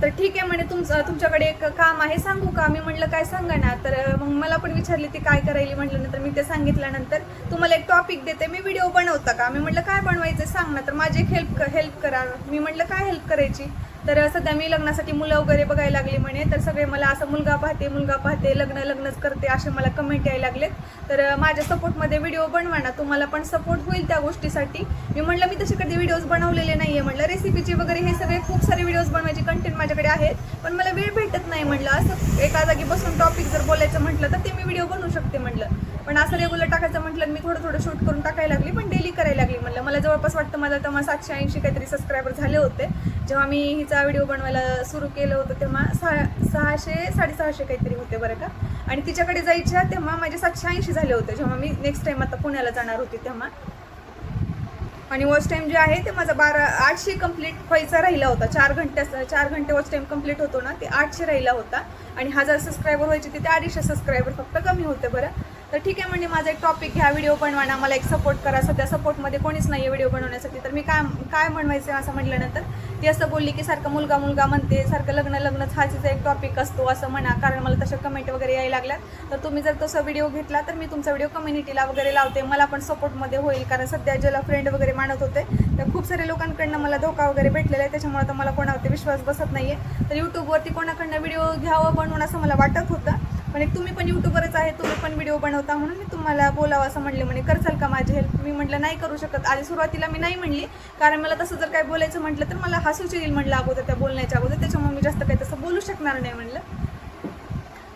तर ठीक आहे म्हणे, तुमच्याकडे एक काम आहे सांगू का? मी म्हटलं काय सांगा ना. तर मग मला पण विचारली ती काय करायली म्हटलं, नंतर मी ते सांगितल्यानंतर तुम्हाला एक टॉपिक देते, मी व्हिडिओ बनवता का? मी म्हटलं काय बनवायचं सांग ना. तर माझी एक हेल्प करा. मी म्हटलं काय हेल्प करायची? तर सध्या मी लग्नासाठी मुलं वगैरे बघायला लागली म्हणे, तर सगळे मला असं मुलगा पाहते, लग्नच करते असे मला कमेंट यायला लागलेत. तर माझ्या सपोर्टमध्ये व्हिडिओ बनवा ना, तुम्हाला पण सपोर्ट होईल त्या गोष्टीसाठी. मी म्हटलं मी तसे कधी व्हिडिओज बनवलेले नाही आहे म्हटलं, रेसिपीचे वगैरे हे सगळे खूप सारे व्हिडिओज बनवायचे कंटेंट माझ्याकडे आहेत, पण मला वेळ भेटत नाही म्हटलं. असं एका जागी बसून टॉपिक जर बोलायचं म्हटलं तर ते मी व्हिडिओ बनवू शकते म्हटलं, पण असं रेग्युलर टाकायचं म्हटलं मी थोडं शूट करून टाकायला लागली, पण डेली करायला लागली म्हटलं. मला जवळपास वाटतं मला तेव्हा 780 काहीतरी सबस्क्रायबर झाले होते जेव्हा मी हिचा व्हिडिओ बनवायला सुरू केलं होतं, तेव्हा 600-650 काहीतरी होते बरं का. आणि तिच्याकडे जायच्या तेव्हा माझे 780 झाले होते जेव्हा मी नेक्स्ट टाइम आता पुण्याला जाणार होते तेव्हा. आणि वॉच टाईम जे आहे ते माझा 800 कंप्लीट व्हायचा राहिला होता. 4 घंटे वॉच टाईम कंप्लीट होतो ना, ते 800 राहिला होता. आणि 1000 सबस्क्रायबर व्हायचे ते 250 सबस्क्रायबर फक्त कमी होते बरं. तर ठीक आहे म्हणजे माझा एक टॉपिक घ्या, व्हिडिओ बनवा ना, मला एक सपोर्ट करा. सध्या सपोर्टमध्ये कोणीच नाही आहे व्हिडिओ बनवण्यासाठी. तर मी काय बनवायचं असं म्हटल्यानंतर ती असं बोलली की सारखं मुलगा म्हणते, सारखं लग्नच हा तिचा एक टॉपिक असतो असं म्हणा, कारण मला तशा कमेंट वगैरे यायला लागल्यात. तर तुम्ही जर तसा व्हिडिओ घेतला तर मी तुमचा व्हिडिओ कम्युनिटीला वगैरे लावते, मला पण सपोर्टमध्ये होईल. कारण सध्या ज्याला फ्रेंड वगैरे मानत होते तर खूप सारे लोकांकडनं मला धोका वगैरे भेटलेला आहे, त्याच्यामुळे तर मला कोणावरती विश्वास बसत नाही आहे. तर यूट्यूबवरती कोणाकडनं व्हिडिओ घ्यावं बनवून असं मला वाटत होतं, पण एक तुम्ही पण यूट्यूबरच आहे, तुम्ही पण व्हिडिओ बनवता, म्हणून मी तुम्हाला बोलावं असं म्हणले. म्हणे करचाल का माझी हेल्प? मी म्हटलं नाही करू शकत. आधी सुरुवातीला मी नाही म्हणली, कारण मला तसं जर काय बोलायचं म्हटलं तर मला हसूच येईल म्हटलं अगोदर त्या बोलण्याच्या अगोदर, त्याच्यामुळे मी जास्त काही तसं बोलू शकणार नाही म्हणलं.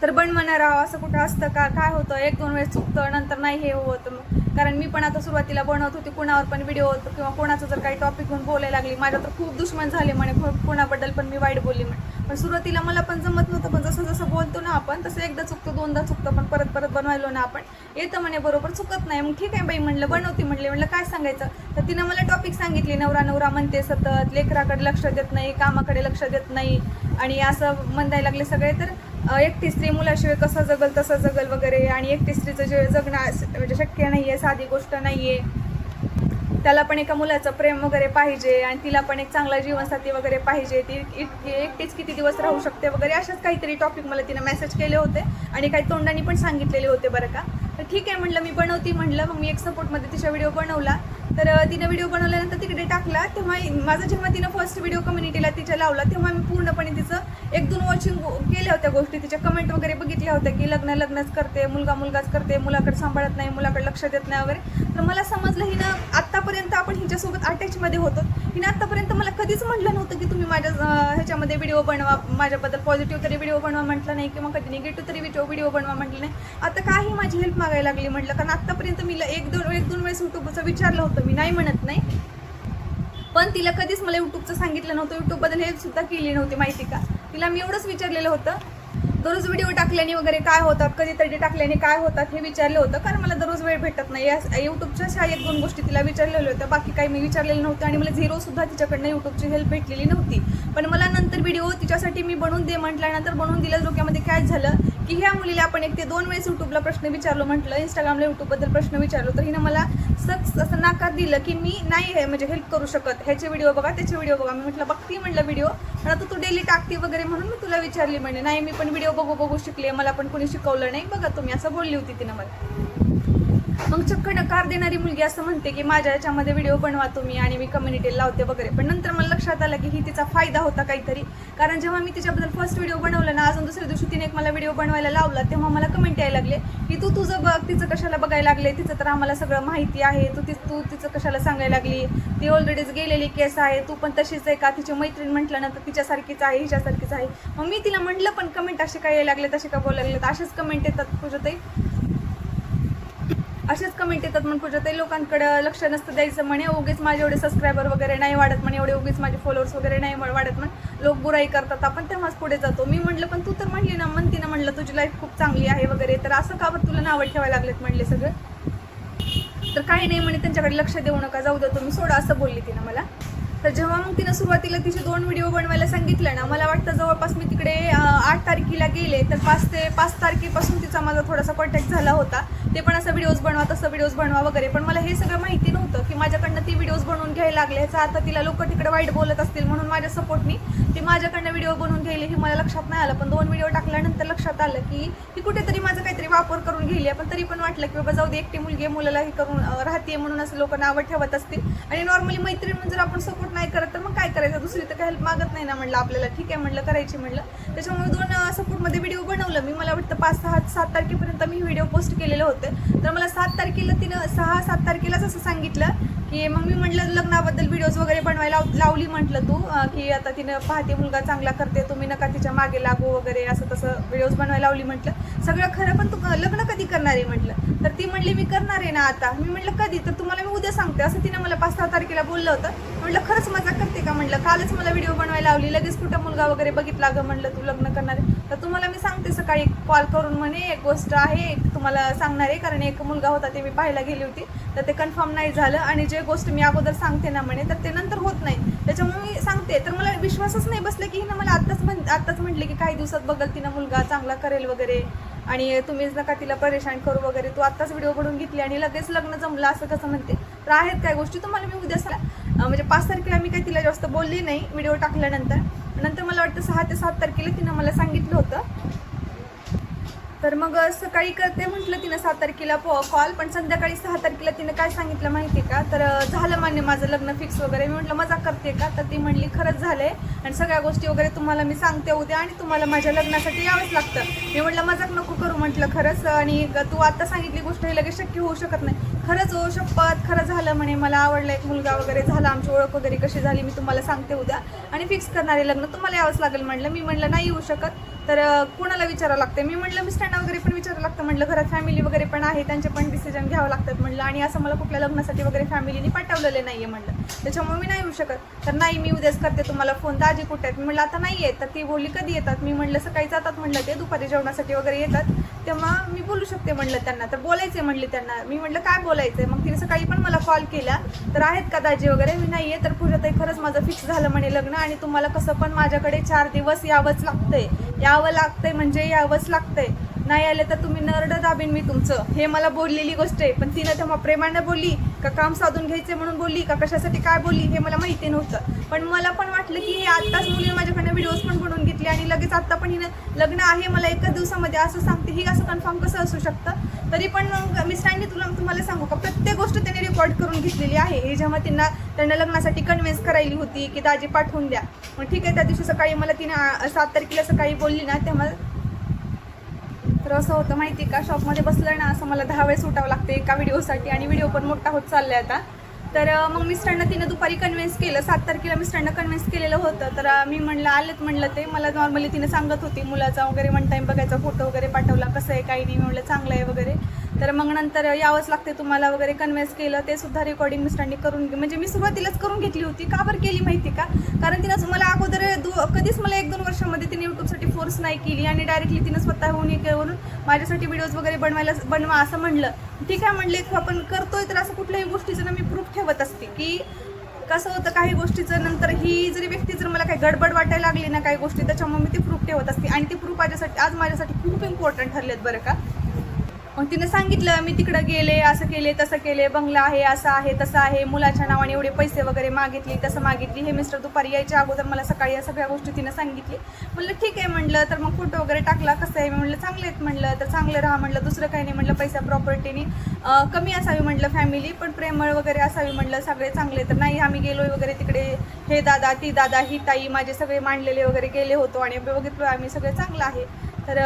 तर बनवणार राहा असं कुठं असतं का? काय होतं 1-2 वेळेस चुकतं, नंतर नाही हे होतं. कारण मी पण आता सुरुवातीला बनवत होती, कुणावर पण व्हिडिओ किंवा कोणाचं जर काही टॉपिक घेऊन बोलायला लागली, माझ्या तर खूप दुश्मन झाले म्हणे, कोणाबद्दल पण मी वाईट बोलली म्हणे. पण सुरुवातीला मला पण जमत नव्हतं, पण जसं बोलतो ना आपण तसं एकदा चुकतो 2दा चुकतं, पण परत बनवायलो ना आपण येतं म्हणे बरोबर, चुकत नाही. मग ठीक आहे बाई म्हणलं, बनवते म्हटलं काय सांगायचं. तर तिनं मला टॉपिक सांगितली, नवरा म्हणते सतत, लेकराकडे लक्ष देत नाही, कामाकडे लक्ष देत नाही, आणि असं म्हणायला लागले सगळे. तर एकटी स्त्री मुलाशिवाय कसं जगल तसं जगल वगैरे, आणि एकटी स्त्रीचं जे जगणं म्हणजे शक्य नाही आहे, साधी गोष्ट नाही आहे, त्याला पण एका मुलाचं प्रेम वगैरे पाहिजे, आणि तिला पण एक चांगला जीवनसाथी वगैरे पाहिजे, ती एकटीच किती दिवस राहू शकते वगैरे, अशाच काहीतरी टॉपिक मला तिनं मेसेज केले होते आणि काही तोंडाने पण सांगितलेले होते बरं का. तर ठीक आहे म्हटलं मी बनवती म्हटलं. मग मी एक सपोर्टमध्ये तिचा व्हिडिओ बनवला. तर तिनं व्हिडिओ बनवल्यानंतर तिकडे टाकला, तेव्हा जेव्हा तिनं फर्स्ट व्हिडिओ कम्युनिटीला तिच्या लावला, तेव्हा मी पूर्णपणे तिचं 1-2 वॉचिंग केल्या होत्या गोष्टी, तिच्या कमेंट वगैरे बघितल्या होत्या की लग्नच करते, मुलगाच करते, मुलाकडे सांभाळत नाही, मुलाकडे लक्ष देत नाही वगैरे. तर मला समजलं हिनं आत्तापर्यंत आपण हिच्यासोबत अटॅचमध्ये होतो, हिनं आत्तापर्यंत मला कधीच म्हटलं नव्हतं की तुम्ही माझ्या ह्याच्यामध्ये व्हिडिओ बनवा, माझ्याबद्दल पॉझिटिव्ह तरी व्हिडिओ बनवा म्हटलं नाही, किंवा कधी निगेटिव्ह तरी व्हिडिओ बनवा म्हटलं नाही. आता काही माझी हेल्प मागायला लागली म्हटलं, कारण आत्तापर्यंत मी 1-2 वेळेस यूट्यूबचं विचारलं होतं, मी नाही म्हणत नाही, पण तिला कधीच मला यूट्यूबचं सांगितलं नव्हतं, यूट्यूबबद्दल हेल्प सुद्धा केली नव्हती माहिती का. तिला मी एवढंच विचारलेलं होतं, दररोज व्हिडिओ टाकल्याने वगैरे काय होतात, कधीतरी टाकल्याने काय होतात हे विचारलं होतं, कारण मला दररोज वेळ भेटत नाही. यूट्यूबच्या 1-2 गोष्टी तिला विचारलेल्या होत्या, बाकी काही मी विचारलेलं नव्हतं, आणि मला 0 सुद्धा तिच्याकडनं यूट्यूबची हेल्प भेटलेली नव्हती. पण मला नंतर व्हिडिओ तिच्यासाठी मी बनवून दे म्हटल्यानंतर बनवून दिलं. डोक्यामध्ये काय झालं की ह्या मुलीला आपण 1-2 वेळेस यूट्यूबला प्रश्न विचारलो म्हटलं, इंस्टाग्रामला यूट्यूबबद्दल प्रश्न विचारलो, तर हिनं मला असं नाकार दिलं की मी नाही हे म्हणजे हेल्प करू शकत, ह्याचे व्हिडिओ बघा, त्याचे व्हिडिओ बघा. मी म्हटलं बघती म्हटलं व्हिडिओ, पण आता तू डेली टाकते वगैरे म्हणून मी तुला विचारली. म्हणजे नाही, मी पण व्हिडिओ बघू शिकले, मला पण कोणी शिकवलं नाही बघा तुम्ही, असं बोलली होती तिनं मला. मग चक्क नकार देणारी मुलगी असं म्हणते की माझ्या याच्यामध्ये व्हिडिओ बनवा तुम्ही आणि मी कम्युनिटीला लावते वगैरे. पण नंतर मला लक्षात आलं की ही तिचा फायदा होता काहीतरी, कारण जेव्हा मी तिच्याबद्दल फर्स्ट व्हिडिओ बनवला ना, अजून दुसऱ्या दिवशी तिने एक मला व्हिडिओ बनवायला लावला, तेव्हा मला कमेंट यायला लागले की तू तुझं बघ, तिचं कशाला बघायला लागले, तिचं तर आम्हाला सगळं माहिती आहे, तू तिचं कशाला सांगायला लागली, ती ऑलरेडीच गेलेली केस आहे, तू पण तशीच आहे का, तिची मैत्रीण म्हटल्यानंतर तिच्यासारखीच आहे, हिच्यासारखीच आहे. मग मी तिला म्हटलं पण कमेंट असे काय यायला लागले, तसे का बोलायला लागले, असेच कमेंट येतात पूजाताई, असेच कमेंट येतात म्हणून पूजाताई. लोकांकडे लक्ष नसतं द्यायचं म्हणे, उगीच माझे एवढे सबस्क्रायबर वगैरे नाही वाढत म्हणे, एवढे उगीच माझे फॉलोअर्स वगैरे नाही वाढत म्हणे, लोक बुराई करतात, आपण तेव्हाच पुढे जातो. मी म्हटलं पण तू तर म्हणली ना, म्हणती ना, म्हटलं तुझी लाईफ खूप चांगली आहे वगैरे, तर असं का बरं तुला नावं ठेवायला लागलेत म्हणले सगळं. तर काही नाही म्हणे, त्यांच्याकडे लक्ष देऊ नका, जाऊ दे तुम्ही, सोडा, असं बोलली तिनं मला. तर जेव्हा मग तिनं सुरुवातीला तिचे 2 व्हिडिओ बनवायला सांगितलं ना, मला वाटतं जवळपास मी तिकडे 8 तारखेला गेले, तर 5 तारखेपासून तिचा माझा थोडासा कॉन्टॅक्ट झाला होता. ते पण असं व्हिडिओज बनवा, तसं व्हिडिओज बनवा वगैरे. पण मला हे सगळं माहिती नव्हतं की माझ्याकडनं ती व्हिडिओज बनवून घ्यायला लागले, ह्याचा आता तिला लोक तिकडे वाईट बोलत असतील म्हणून माझ्या सपोर्टनी ती माझ्याकडनं व्हिडिओ बनवून घ्यायली, हे मला लक्षात नाही आलं. पण 2 व्हिडिओ टाकल्यानंतर लक्षात आलं की ही कुठेतरी माझं काहीतरी वापर करून घ्यायली. पण तरी पण वाटलं की बाबा जाऊ दे, एकटी मुलगी मुलाला हे करून राहते म्हणून असं लोक नावं ठेवत असतील. आणि नॉर्मली मैत्रीण म्हणून जर आपण सपोर्ट नाही करत तर मग काय करायचं, दुसरी तर काय हेल्प मागत नाही ना म्हटलं आपल्याला, ठीक आहे म्हटलं, करायची म्हटलं. त्याच्यामुळे 2 सपोर्टमध्ये व्हिडिओ बनवलं मी. मला वाटतं 5-6-7 तारखेपर्यंत मी व्हिडिओ पोस्ट केलेले होते. तर मला 7 तारखेला तिनं 6-7 तारखेलाच असं सांगितलं की मग मी म्हटलं लग्नाबद्दल व्हिडिओज वगैरे बनवायला लावली म्हटलं तू, की आता तिनं पाहते मुलगा चांगला करते, तुम्ही नका तिच्या मागे लागू वगैरे, असं तसं व्हिडिओज बनवायला लावली म्हटलं. सगळं खरं, पण तू लग्न कधी करणार आहे म्हटलं. तर ती म्हणली मी करणार आहे ना आता. मी म्हटलं कधी, तर तुम्हाला मी उद्या सांगते, असं तिनं मला 5-6 तारखेला बोललं होतं. म्हटलं खरंच मजा करते का म्हटलं, कालच मला व्हिडिओ बनवायला लावली, लगेच कुठं मुलगा वगैरे बघितला गं म्हटलं, तू लग्न करणार आहे. तर तुम्हाला मी सांगते सकाळी कॉल करून म्हणे, एक गोष्ट आहे तुम्हाला सांगणार आहे, कारण एक मुलगा होता ते मी पाहायला गेली होती, तर ते कन्फर्म नाही झालं, आणि जे गोष्ट मी अगोदर सांगते ना म्हणे तर ते नंतर होत नाही, त्याच्यामुळे मी सांगते. तर मला विश्वासच नाही बसला की हिनं मला आत्ताच म्हटले की काही दिवसात बघल तिनं मुलगा चांगला करेल वगैरे, आणि तुम्हीच नका तिला परेशान करू वगैरे, तू आत्ताच व्हिडिओ बनवून घेतली आणि लगेच लग्न जमलं, असं कसं म्हणते. तर आहेत काय गोष्टी तुम्हाला मी उद्या म्हणजे 5 तारखेला मी काही तिला जास्त बोलली नाही व्हिडिओ टाकल्यानंतर मला वाटतं 6 ते 7 तारखेला तिनं मला सांगितलं होतं. तर मग सकाळी करते म्हटलं तिनं 7 तारखेला कॉल, पण संध्याकाळी 6 तारखेला तिनं काय सांगितलं माहिती आहे का, तर झालं मान्य माझं लग्न फिक्स वगैरे. मी म्हटलं मजाक करते का, तर ती म्हणली खरंच झालंय आणि सगळ्या गोष्टी वगैरे तुम्हाला मी सांगते उद्या, आणि तुम्हाला माझ्या लग्नासाठी यावंच लागतं. मी म्हटलं मजाक नको करू म्हटलं खरंच, आणि तू आता सांगितली गोष्ट हे लगेच शक्य होऊ शकत नाही. खरंच हो शपथ, खरं झालं म्हणे, मला आवडलं एक मुलगा वगैरे झाला, आमची ओळख वगैरे कशी झाली मी तुम्हाला सांगते उद्या, आणि फिक्स करणारे लग्न तुम्हाला यावंच लागेल म्हटलं. मी म्हटलं नाही येऊ शकत, तर कोणाला विचारावं लागतं. मी म्हटलं मिस्टरांना वगैरे पण विचारावं लागतं म्हटलं, घरात फॅमिली वगैरे पण आहे, त्यांचे पण डिसिजन घ्यावं लागतात म्हटलं, आणि असं मला कुठल्या लग्नासाठी वगैरे फॅमिलीने पाठवलेलं नाही आहे म्हटलं, त्याच्यामुळे मी नाही येऊ शकत. तर नाही मी उद्याच करते तुम्हाला फोन, दाजी कुठे आहेत. मी म्हटलं आता नाही येत. तर ती बोलली कधी येतात. मी म्हटलं सकाळी जातात म्हटलं, ते दुपारी जेवणासाठी वगैरे येतात, तेव्हा मी बोलू शकते म्हटलं त्यांना. तर बोलायचे म्हणले त्यांना. मी म्हटलं काय बोलायचं. मग तिने सकाळी पण मला कॉल केला, तर आहेत का दाजी वगैरे. मी नाही आहे. तर पूजाताई खरंच माझं फिक्स झालं म्हणे लग्न, आणि तुम्हाला कसं पण माझ्याकडे 4 दिवस यावंच लागतंय म्हणजे यावंच लागतंय, नाही आले तर तुम्ही नरड दाबीन मी तुमचं. हे मला बोललेली गोष्ट आहे. पण तिनं तेव्हा प्रेमानं बोलली का काम साधून घ्यायचे म्हणून बोलली का कशासाठी काय बोलली हे मला माहिती नव्हतं. पण मला पण वाटलं की हे आत्ताच मुलीने माझ्याकडनं व्हिडिओज पण बनवून घेतली आणि लगेच आत्ता पण हिनं लग्न आहे मला एकाच दिवसामध्ये असं सांगते, ही असं कन्फर्म कसं असू शकतं. तरी पण मिस्टरांनी तुम्हाला सांगू का, प्रत्येक गोष्ट त्यांनी रेकॉर्ड करून घेतलेली आहे. हे जेव्हा त्यांना लग्नासाठी कन्व्हिन्स करायली होती की दाजी पाठवून द्या, मग ठीक आहे. त्या दिवशी सकाळी मला तिने 7 तारखेला सकाळी बोलली ना, तेव्हा तर असं होतं माहिती का, शॉपमध्ये बसलं ना असं मला 10 वेळेस उठावं लागते एका व्हिडिओसाठी, आणि व्हिडिओ पण मोठा होत चाललाय आता. तर मग मिस्टरांना तिनं दुपारी कन्व्हिन्स केलं. 7 तारखेला मिस्टरांना कन्व्हिन्स केलेलं होतं. तर मी म्हणलं आलेत म्हणलं ते. मला नॉर्मली तिने सांगत होती मुलाचा वगैरे 1 टाईम बघायचा, फोटो वगैरे पाठवला, कसं आहे काही नाही. म्हणलं चांगलं आहे वगैरे. तर मग नंतर यावंच लागते तुम्हाला वगैरे कन्व्हिन्स केलं. ते सुद्धा रेकॉर्डिंग मिस्टरांनी करून, म्हणजे मी सुरुवातीलाच करून घेतली होती. का बरं केली माहिती का, कारण तिनं मला अगोदर कधीच मला 1-2 वर्षामध्ये तिने यूट्यूबसाठी फोर्स नाही केली, आणि डायरेक्टली तिनं स्वतःहून करून माझ्यासाठी व्हिडिओज वगैरे बनवा असं म्हणलं. ठीक आहे म्हणले, आपण करतोय तर असं कुठल्याही गोष्टीचं ना मी प्रूफ ठेवत असते की कसं होतं. काही गोष्टीचं नंतर ही जरी व्यक्ती जर मला काही गडबड वाटायला लागली ना काही गोष्टी, त्याच्यामुळे मी ते प्रूफ ठेवत असते, आणि ते प्रूफ आज माझ्यासाठी खूप इम्पॉर्टंट ठरलेत बरं का. मग तिने सांगितलं मी तिकडं गेले, असं केले, तसं केले, बंगला आहे, असं आहे, तसं आहे, मुलाच्या नावाने एवढे पैसे वगैरे मागितली, तसं मागितली. हे मिस्टर दुपारी यायच्या अगोदर मला सकाळी या सगळ्या गोष्टी तिने सांगितली. म्हणलं ठीक आहे म्हणलं, तर मग फोटो वगैरे टाकला, कसं आहे, मी म्हणलं चांगले आहेत म्हणलं, तर चांगलं राहा म्हणलं, दुसरं काही नाही म्हणलं, पैसा प्रॉपर्टीनी कमी असावी म्हणलं, फॅमिली पण प्रेमळ वगैरे असावी म्हणलं, सगळे चांगले. तर नाही आम्ही गेलोय वगैरे तिकडे, हे दादा, ती दादा, ही ताई, माझे सगळे मांडलेले वगैरे गेले होतो आणि बघितलो आम्ही सगळे चांगलं आहे. तर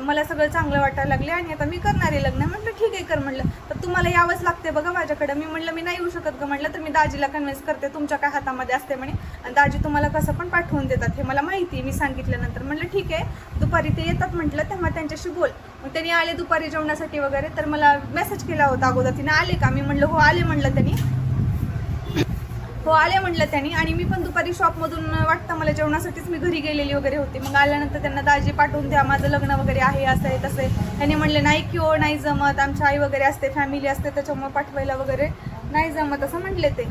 मला सगळं चांगलं वाटायला लागले आणि आता मी करणार आहे लग्न. म्हटलं ठीक आहे कर म्हणलं, तर तुम्हाला यावंच लागते बघा माझ्याकडं. मी म्हणलं मी नाही येऊ शकत का म्हटलं, तर मी दाजीला कन्व्हिन्स करते, तुमच्या काय हातामध्ये असते म्हणे, आणि दाजी तुम्हाला कसं पण पाठवून देतात हे मला माहिती आहे, मी सांगितल्यानंतर. म्हटलं ठीक आहे, दुपारी ते येतात म्हटलं, तेव्हा त्यांच्याशी बोल. मग त्यांनी आले दुपारी जेवणासाठी वगैरे, तर मला मेसेज केला होता अगोदर, तिने आले का, मी म्हणलं हो आले म्हणलं त्यांनी, हो आले म्हटलं त्यांनी. आणि मी पण दुपारी शॉपमधून वाटतं मला जेवणासाठीच मी घरी गेलेली वगैरे होती. मग आल्यानंतर त्यांना दाजी पाठवून द्या, माझं लग्न वगैरे आहे, असं आहे तसं आहे. त्यांनी म्हणले नाही की हो नाही जमत, आमची आई वगैरे असते, फॅमिली असते, त्याच्यामुळे पाठवायला वगैरे नाही जमत असं म्हटले ते.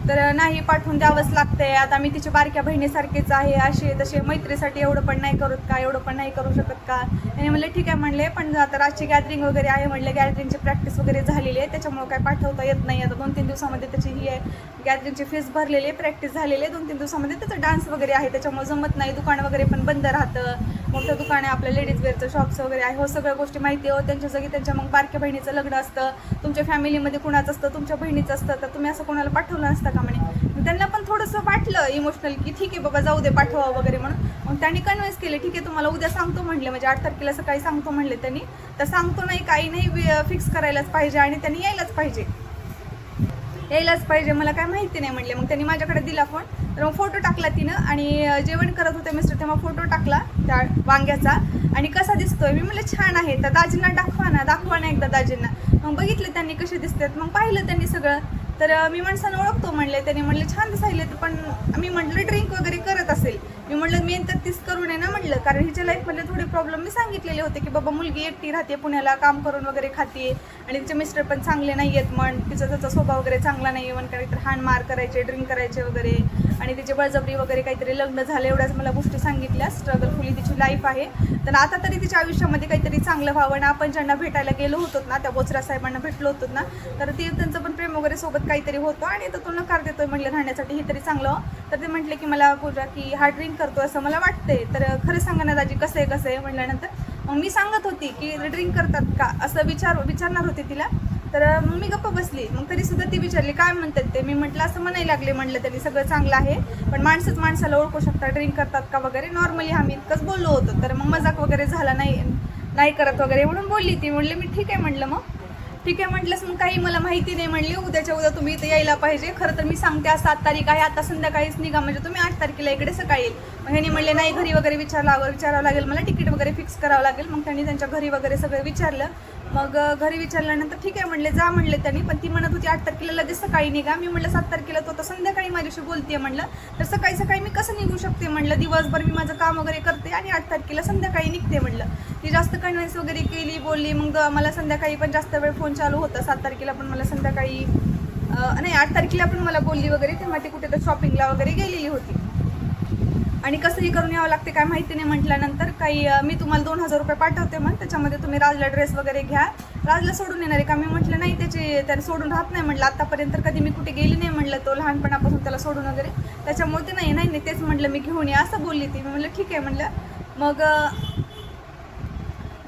तर नाही पाठवून द्यावंच लागतंय, आता मी तिच्या बारक्या बहिणीसारखीच आहे, अशी तशी, मैत्रीसाठी एवढं पण नाही करत का, एवढं पण नाही करू शकत का. आणि म्हणले ठीक आहे म्हणले, पण आता रातची गॅदरिंग वगैरे आहे म्हणले, गॅदरिंगची प्रॅक्टिस वगैरे झालेली आहे, त्याच्यामुळे काय पाठवता येत नाही. आता 2-3 दिवसामध्ये त्याची ही आहे, गॅदरिंगची फीस भरलेली आहे, प्रॅक्टिस झालेली आहे, 2-3 दिवसामध्ये त्याचा डान्स वगैरे आहे, त्याच्यामुळे जमत नाही. दुकान वगैरे पण बंद राहतं, मोठं दुकान आहे आपलं, लेडीज वेअरचं शॉप्स वगैरे आहे, हो सगळ्या गोष्टी माहिती हो त्यांच्या जागी. त्यांच्या मग बारक्या बहिणीचं लग्न असतं, तुमच्या फॅमिलीमध्ये कुणाचं असतं, तुमच्या बहिणीचं असतं, तर तुम्ही असं कोणाला पाठवलं नसतं का म्हणे. त्यांना पण थोडंसं वाटलं इमोशनल की ठीक आहे बाबा जाऊ दे पाठवा वगैरे म्हणून. मग त्यांनी कन्व्हिन्स केले, ठीक आहे तुम्हाला उद्या सांगतो म्हणले, म्हणजे 8 तारखेला सकाळी सांगतो म्हणले त्यांनी. तर सांगतो नाही काही नाही, फिक्स करायलाच पाहिजे आणि त्यांनी यायलाच पाहिजे, मला काय माहिती नाही म्हणले. मग त्यांनी माझ्याकडे दिला फोन, तर मग फोटो टाकला तिनं, आणि जेवण करत होते मिस्टर तेव्हा फोटो टाकला त्या वांग्याचा, आणि कसा दिसतोय, मी म्हणलं छान आहे, तर दाजींना दाखवा ना एकदा दाजींना. मग बघितले त्यांनी कसे दिसतात, मग पाहिलं त्यांनी सगळं. तर मी माणसानं ओळखतो म्हणले, त्यांनी म्हणले छान दिसायले, पण मी म्हटलं ड्रिंक वगैरे करत असेल. मी म्हटलं मेन तर तीच करू नये ना म्हटलं, कारण हिच्या लाईफमधले थोडे प्रॉब्लेम मी सांगितलेले होते की बाबा मुलगी एकटी राहते पुण्याला, काम करून वगैरे खाते, आणि तिचे मिस्टर पण चांगले नाही आहेत म्हण, त्याचा स्वभाव वगैरे चांगला नाही आहे म्हण, काहीतरी हाण मार करायचे, ड्रिंक करायचे वगैरे, आणि तिची बळजबरी वगैरे काहीतरी लग्न झालं, एवढ्याच मला गोष्टी सांगितल्या. स्ट्रगलफुली तिची लाईफ आहे, तर आता तरी तिच्या आयुष्यामध्ये काहीतरी चांगलं व्हावं ना. आपण ज्यांना भेटायला गेलो होतो ना, त्या बोचरा साहेबांना भेटलो होतो ना, तर ते त्यांचं पण प्रेम वगैरे सोबत काहीतरी होतं, आणि तर तो नकार देतोय म्हणलं राहण्यासाठी, हे तरी चांगलं. तर ते म्हटले की मला पूजा की हा ड्रिंक करतो असं मला वाटतंय, तर खरं सांगा ना दाजी कसं आहे म्हटल्यानंतर मग मी सांगत होती की ड्रिंक करतात का असं विचारणार होते तिला. तर मग मी गप्प बसली. मग तरी सुद्धा ती विचारली काय म्हणतात ते. मी म्हटलं असं म्हणायला लागले म्हटलं त्यांनी सगळं चांगलं आहे, पण माणसंच माणसाला ओळखू शकतात, ड्रिंक करतात का वगैरे, नॉर्मली आम्ही इतकंच बोललो होतो. तर मग मजाक वगैरे झाला नाही करत वगैरे म्हणून बोलली ती. म्हणले मी ठीक आहे म्हटलं, मग ठीक आहे म्हटलंस, मग काही मला माहिती नाही म्हणली, उद्याच्या उद्या तुम्ही इथे यायला पाहिजे. खरं तर मी सांगते आज 7 तारीख आहे, आता संध्याकाळीच निघा म्हणजे तुम्ही 8 तारखेला इकडे सकाळी येईल. मग ह्यांनी म्हणले नाही घरी वगैरे विचारावं लागेल मला, तिकीट वगैरे फिक्स करावं लागेल. मग त्यांनी त्यांच्या घरी वगैरे सगळं विचारलं. मग घरी विचारल्यानंतर ठीक आहे म्हणले जा म्हणले त्यांनी, पण ती म्हणत होती 8 तारखेला लगेच सकाळी निघा. मी म्हटलं 7 तारखेला तो तर संध्याकाळी माझ्याशी बोलते म्हणलं, तर सकाळी मी कसं निघू शकते म्हणलं, दिवसभर मी माझं काम वगैरे करते आणि 8 तारखेला संध्याकाळी निघते म्हणलं. ती जास्त कन्व्हिन्स वगैरे केली, बोलली. मग मला संध्याकाळी पण जास्त वेळ फोन चालू होता. 7 तारखेला पण मला संध्याकाळी नाही 8 तारखेला पण मला बोलली वगैरे, तेव्हा ती कुठे तर शॉपिंगला वगैरे गेलेली होती. आणि कसंही करून यावं लागते काय माहिती नाही म्हटल्यानंतर काही मी तुम्हाला 2000 रुपये पाठवते मग त्याच्यामध्ये तुम्ही राजला ड्रेस वगैरे घ्या. राजला सोडून येणार आहे का. मी म्हटलं नाही त्याने सोडून राहत नाही म्हटलं, आतापर्यंत कधी मी कुठे गेली नाही म्हटलं, तो लहानपणापासून त्याला सोडून वगैरे, त्याच्यामुळे ते नाही तेच म्हटलं मी घेऊन ये असं बोलली ती. मी म्हटलं ठीक आहे म्हटलं, मग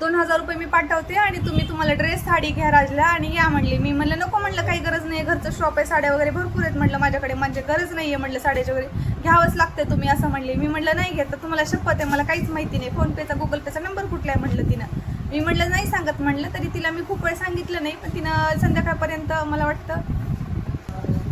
2000 रुपये मी पाठवते आणि तुम्हाला ड्रेस साडी घ्या राजला आणि या म्हणली. मी म्हणलं नको म्हटलं काही गरज नाही, घरचं शॉप आहे, साड्या वगैरे भरपूर आहेत म्हटलं माझ्याकडे, म्हणजे गरज नाही आहे म्हटलं साड्याच्या वगैरे, घ्यावंच लागते तुम्ही असं म्हणली. मी म्हटलं नाही घेत, तर तुम्हाला शपथ आहे मला काहीच माहिती नाही, फोनपेचा गुगल पेचा नंबर कुठला आहे म्हटलं तिनं. मी म्हटलं नाही सांगत म्हटलं, तरी तिला मी खूप वेळ सांगितलं नाही, पण तिनं संध्याकाळपर्यंत मला वाटतं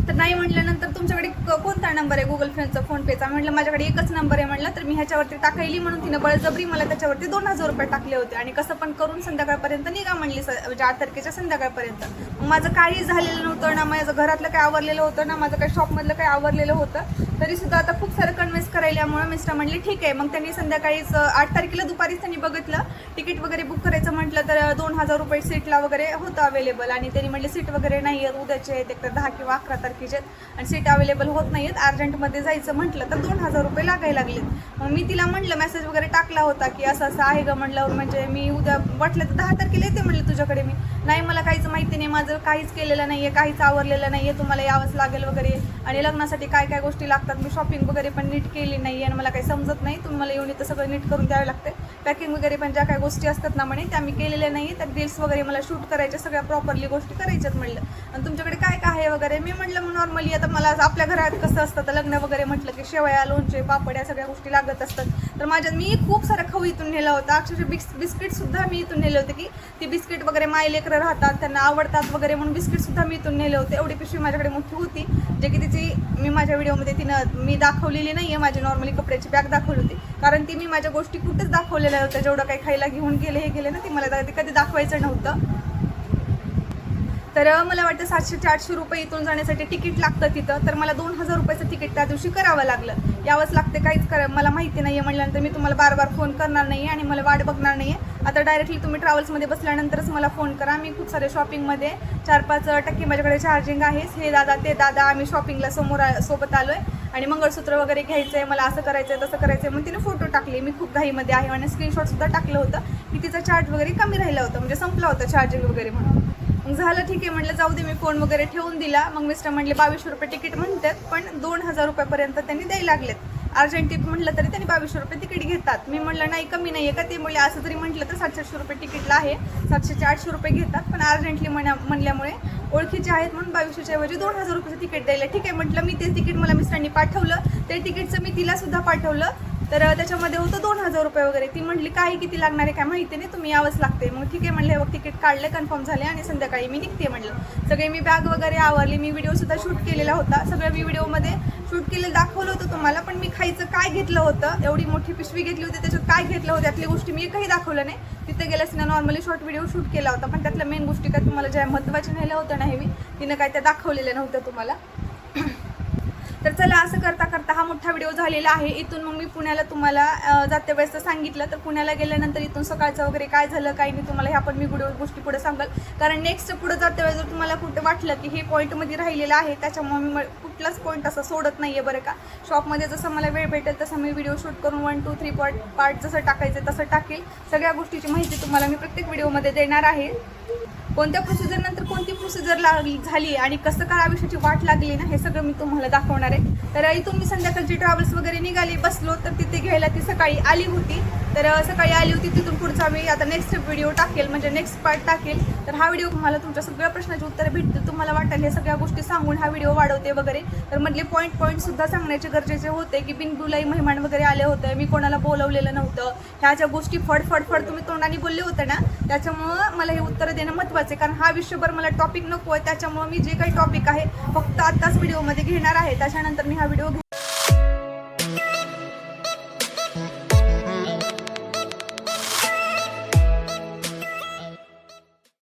तर नाही म्हटल्यानंतर तुमच्याकडे कोणता नंबर आहे गुगल पेचा फोनपेचा. म्हटलं माझ्याकडे एकच नंबर आहे म्हटलं, तर मी ह्याच्यावरती टाकायली म्हणून तिनं बळजबरी मला त्याच्यावरती 2000 रुपये टाकले होते आणि कसं पण करून संध्याकाळपर्यंत निघा म्हणली, 8 तारखेच्या संध्याकाळपर्यंत. मग माझं काही झालेलं नव्हतं ना, माझं घरातलं काही आवरलेलं होतं ना, माझं काही शॉपमधलं काही आवरलेलं होतं. तरी सुद्धा आता खूप सारं कन्व्हिन्स करायल्यामुळे मिस्टर म्हणले ठीक आहे. मग त्यांनी संध्याकाळीच 8 तारखेला दुपारीच त्यांनी बघितलं, तिकीट वगैरे बुक करायचं म्हटलं तर 2000 रुपये सीटला वगैरे होतं अवेलेबल. आणि त्यांनी म्हणले सीट वगैरे नाही आहेत, उद्याचे आहेत, एक तर 10 किंवा 11 तारखेचे आहेत आणि सीट अवेलेबल होत नाही आहेत. अर्जंटमध्ये जायचं म्हटलं तर 2000 रुपये लागायला लागलेत. मग मी तिला म्हटलं, मेसेज वगैरे टाकला होता की असं असं आहे गं म्हटलं, म्हणजे मी उद्या वाटलं तर 10 तारखेला येते म्हटलं तुझ्याकडे. मी नाही, मला काहीच माहिती नाही, माझं काहीच केलेलं नाही आहे, काहीच आवरलेलं नाही आहे, तुम्हाला यावंच लागेल वगैरे. आणि लग्नासाठी काय काय गोष्टी लागतात, मी शॉपिंग वगैरे पण नीट केली नाही आणि मला काही समजत नाही, तुम्ही मला येऊन इथं सगळं नीट करून द्यावे लागते. पॅकिंग वगैरे पण ज्या काही गोष्टी असतात ना म्हणे त्या मी केलेल्या नाही, त्या रील्स वगैरे मला शूट करायच्या, सगळ्या प्रॉपरली गोष्टी करायच्यात म्हटलं. आणि तुमच्याकडे काय काय आहे वगैरे. मी म्हटलं मग नॉर्मली आता मला आपल्या घरात कसं असतं तर लग्न वगैरे म्हटलं की शेवया, लोणचे, पापड या सगळ्या गोष्टी लागत असतात. तर मी खूप सारा खाऊ इथून नेला होता. अक्षरशः बिस्किटसुद्धा मी इथून नेले होते की ती बिस्किट वगैरे माय लेकरं राहतात, त्यांना आवडतात वगैरे म्हणून बिस्किटसुद्धा मी इथून नेले होते. एवढी पिशवी माझ्याकडे मोठी होती, जे की तिची मी माझ्या व्हिडिओमध्ये मी दाखवलेली नाही आहे. माझी नॉर्मली कपड्याची बॅग दाखवली होती, कारण ती मी माझ्या गोष्टी कुठेच दाखवलेल्या होत्या. जेवढं काही खायला घेऊन गेले हे गेले ना, ती मला ते कधी दाखवायचं नव्हतं. तर मला वाटतं 700 ते 800 रुपये इथून जाण्यासाठी तिकीट लागतं तिथं. तर मला 2000 रुपयाचं तिकीट त्या दिवशी करावं लागलं. यावंच लागते, काहीच मला माहिती नाही आहे म्हटल्यानंतर मी तुम्हाला बार फोन करणार नाही आणि मला वाट बघणार नाही आहे. आता डायरेक्टली तुम्ही ट्रॅव्हल्समध्ये बसल्यानंतरच मला फोन करा. मी खूप सारे शॉपिंगमध्ये 4-5% माझ्याकडे चार्जिंग आहे. हे दादा ते दादा, आम्ही शॉपिंगला सोबत आलो आहे आणि मंगळसूत्र वगैरे घ्यायचं आहे, मला असं करायचं आहे तसं करायचं आहे. मग तिने फोटो टाकले, मी खूप घाईमध्ये आहे आणि स्क्रीनशॉटसुद्धा टाकलं होतं की तिचा चार्ज वगैरे कमी राहिला होता, म्हणजे संपला होता चार्जिंग वगैरे म्हणून. मग झालं ठीक आहे म्हटलं, जाऊ दे, मी फोन वगैरे ठेवून दिला. मग मिस्टर म्हटले 2200 रुपये तिकीट म्हणतात, पण 2000 रुपयापर्यंत त्यांनी द्यायला लागलेत. अर्जंट टिप म्हटलं तरी त्यांनी 2200 रुपये तिकीट घेतात. मी म्हटलं नाही, कमी नाही आहे का? ते म्हणले असं जरी म्हटलं तर 700 रुपये तिकीटला आहे, 700 ते 800 रुपये घेतात, पण अर्जंटली म्हणल्यामुळे ओळखीचे आहेत म्हणून 2200च्या ऐवजी 2000 रुपयाचं तिकीट द्यायला. ठीक आहे म्हटलं. मी ते तिकीट मला मिस्टरांनी पाठवलं, ते तिकीटचं मी तिलासुद्धा पाठवलं. तर त्याच्यामध्ये होतं 2000 रुपये वगैरे. ती म्हटली काही किती लागणार आहे काय माहिती नाही, तुम्ही यावंच लागते. मग ठीक आहे म्हटलं, हे तिकीट काढलं, कन्फर्म झाले आणि संध्याकाळी मी निघते म्हटलं. सगळे मी बॅग वगैरे आवरली, मी व्हिडिओसुद्धा शूट केलेला होता, सगळं मी व्हिडिओमध्ये शूट केलेलं दाखवलं होतं तुम्हाला. पण मी खायचं काय घेतलं होतं, एवढी मोठी पिशवी घेतली होती, त्याच्यात काय घेतलं होतं त्यातली गोष्टी मी एकही दाखवलं नाही. तिथे गेल्यास ना नॉर्मली शॉर्ट व्हिडिओ शूट केला होता, पण त्यातल्या मेन गोष्टी काय तुम्हाला ज्या महत्त्वाच्या नेल्या होत्या ना, हे मी तिनं काय त्या दाखवलेल्या नव्हत्या तुम्हाला. तर चला, असं करता करता हा मोठा व्हिडिओ झालेला आहे. इथून मग मी पुण्याला तुम्हाला जाते वेळेस सांगितलं. तर पुण्याला गेल्यानंतर इथून सकाळचं वगैरे काय झालं काय नाही तुम्हाला ह्या पण मी व्हिडिओ गोष्टी पुढे सांगाल. कारण नेक्स्ट पुढे जाते वेळेस जर तुम्हाला कुठे वाटलं की हे पॉईंटमध्ये राहिलेलं आहे, त्याच्यामुळे मी कुठलाच पॉईंट असं सोडत नाही आहे बरं का. शॉपमध्ये जसं मला वेळ भेटेल तसं मी व्हिडिओ शूट करून 1, 2, 3 पार्ट जसं टाकायचं तसं टाकेल. सगळ्या गोष्टीची माहिती तुम्हाला मी प्रत्येक व्हिडिओमध्ये देणार आहे. कोणत्या प्रोसिजरनंतर कोणती प्रोसिजर झाली आणि कसं काय आयुष्याची वाट लागली ना, हे सगळं मी तुम्हाला दाखवणार आहे. तर इथून मी संध्याकाळची ट्रॅव्हल्स वगैरे निघाली, बसलो, तर तिथे घ्यायला ती सकाळी आली होती. तर सकाळी आली होती, तिथून पुढचा मी आता नेक्स्ट व्हिडिओ टाकेल, म्हणजे नेक्स्ट पार्ट टाकेल. तर हा व्हिडिओ तुम्हाला तुमच्या सगळ्या प्रश्नाची उत्तरं भेटतील. तुम्हाला वाटेल हे सगळ्या गोष्टी सांगून हा व्हिडिओ वाढवते वगैरे. तर मधले पॉईंटसुद्धा सांगण्याचे गरजेचे होते की बिनबुलाई मेहमान वगैरे आले होते, मी कोणाला बोलवलेलं नव्हतं. ह्या ज्या गोष्टी फड तुम्ही तोंडाने बोलले होते ना, त्याच्यामुळं मला हे उत्तरं देणं महत्त्वाचं आहे. कारण हा विषयभर मला टॉपिक नको आहे, त्याच्यामुळे मी जे काही टॉपिक आहे फक्त आत्ताच व्हिडिओमध्ये घेणार आहे, त्याच्यानंतर मी हा व्हिडिओ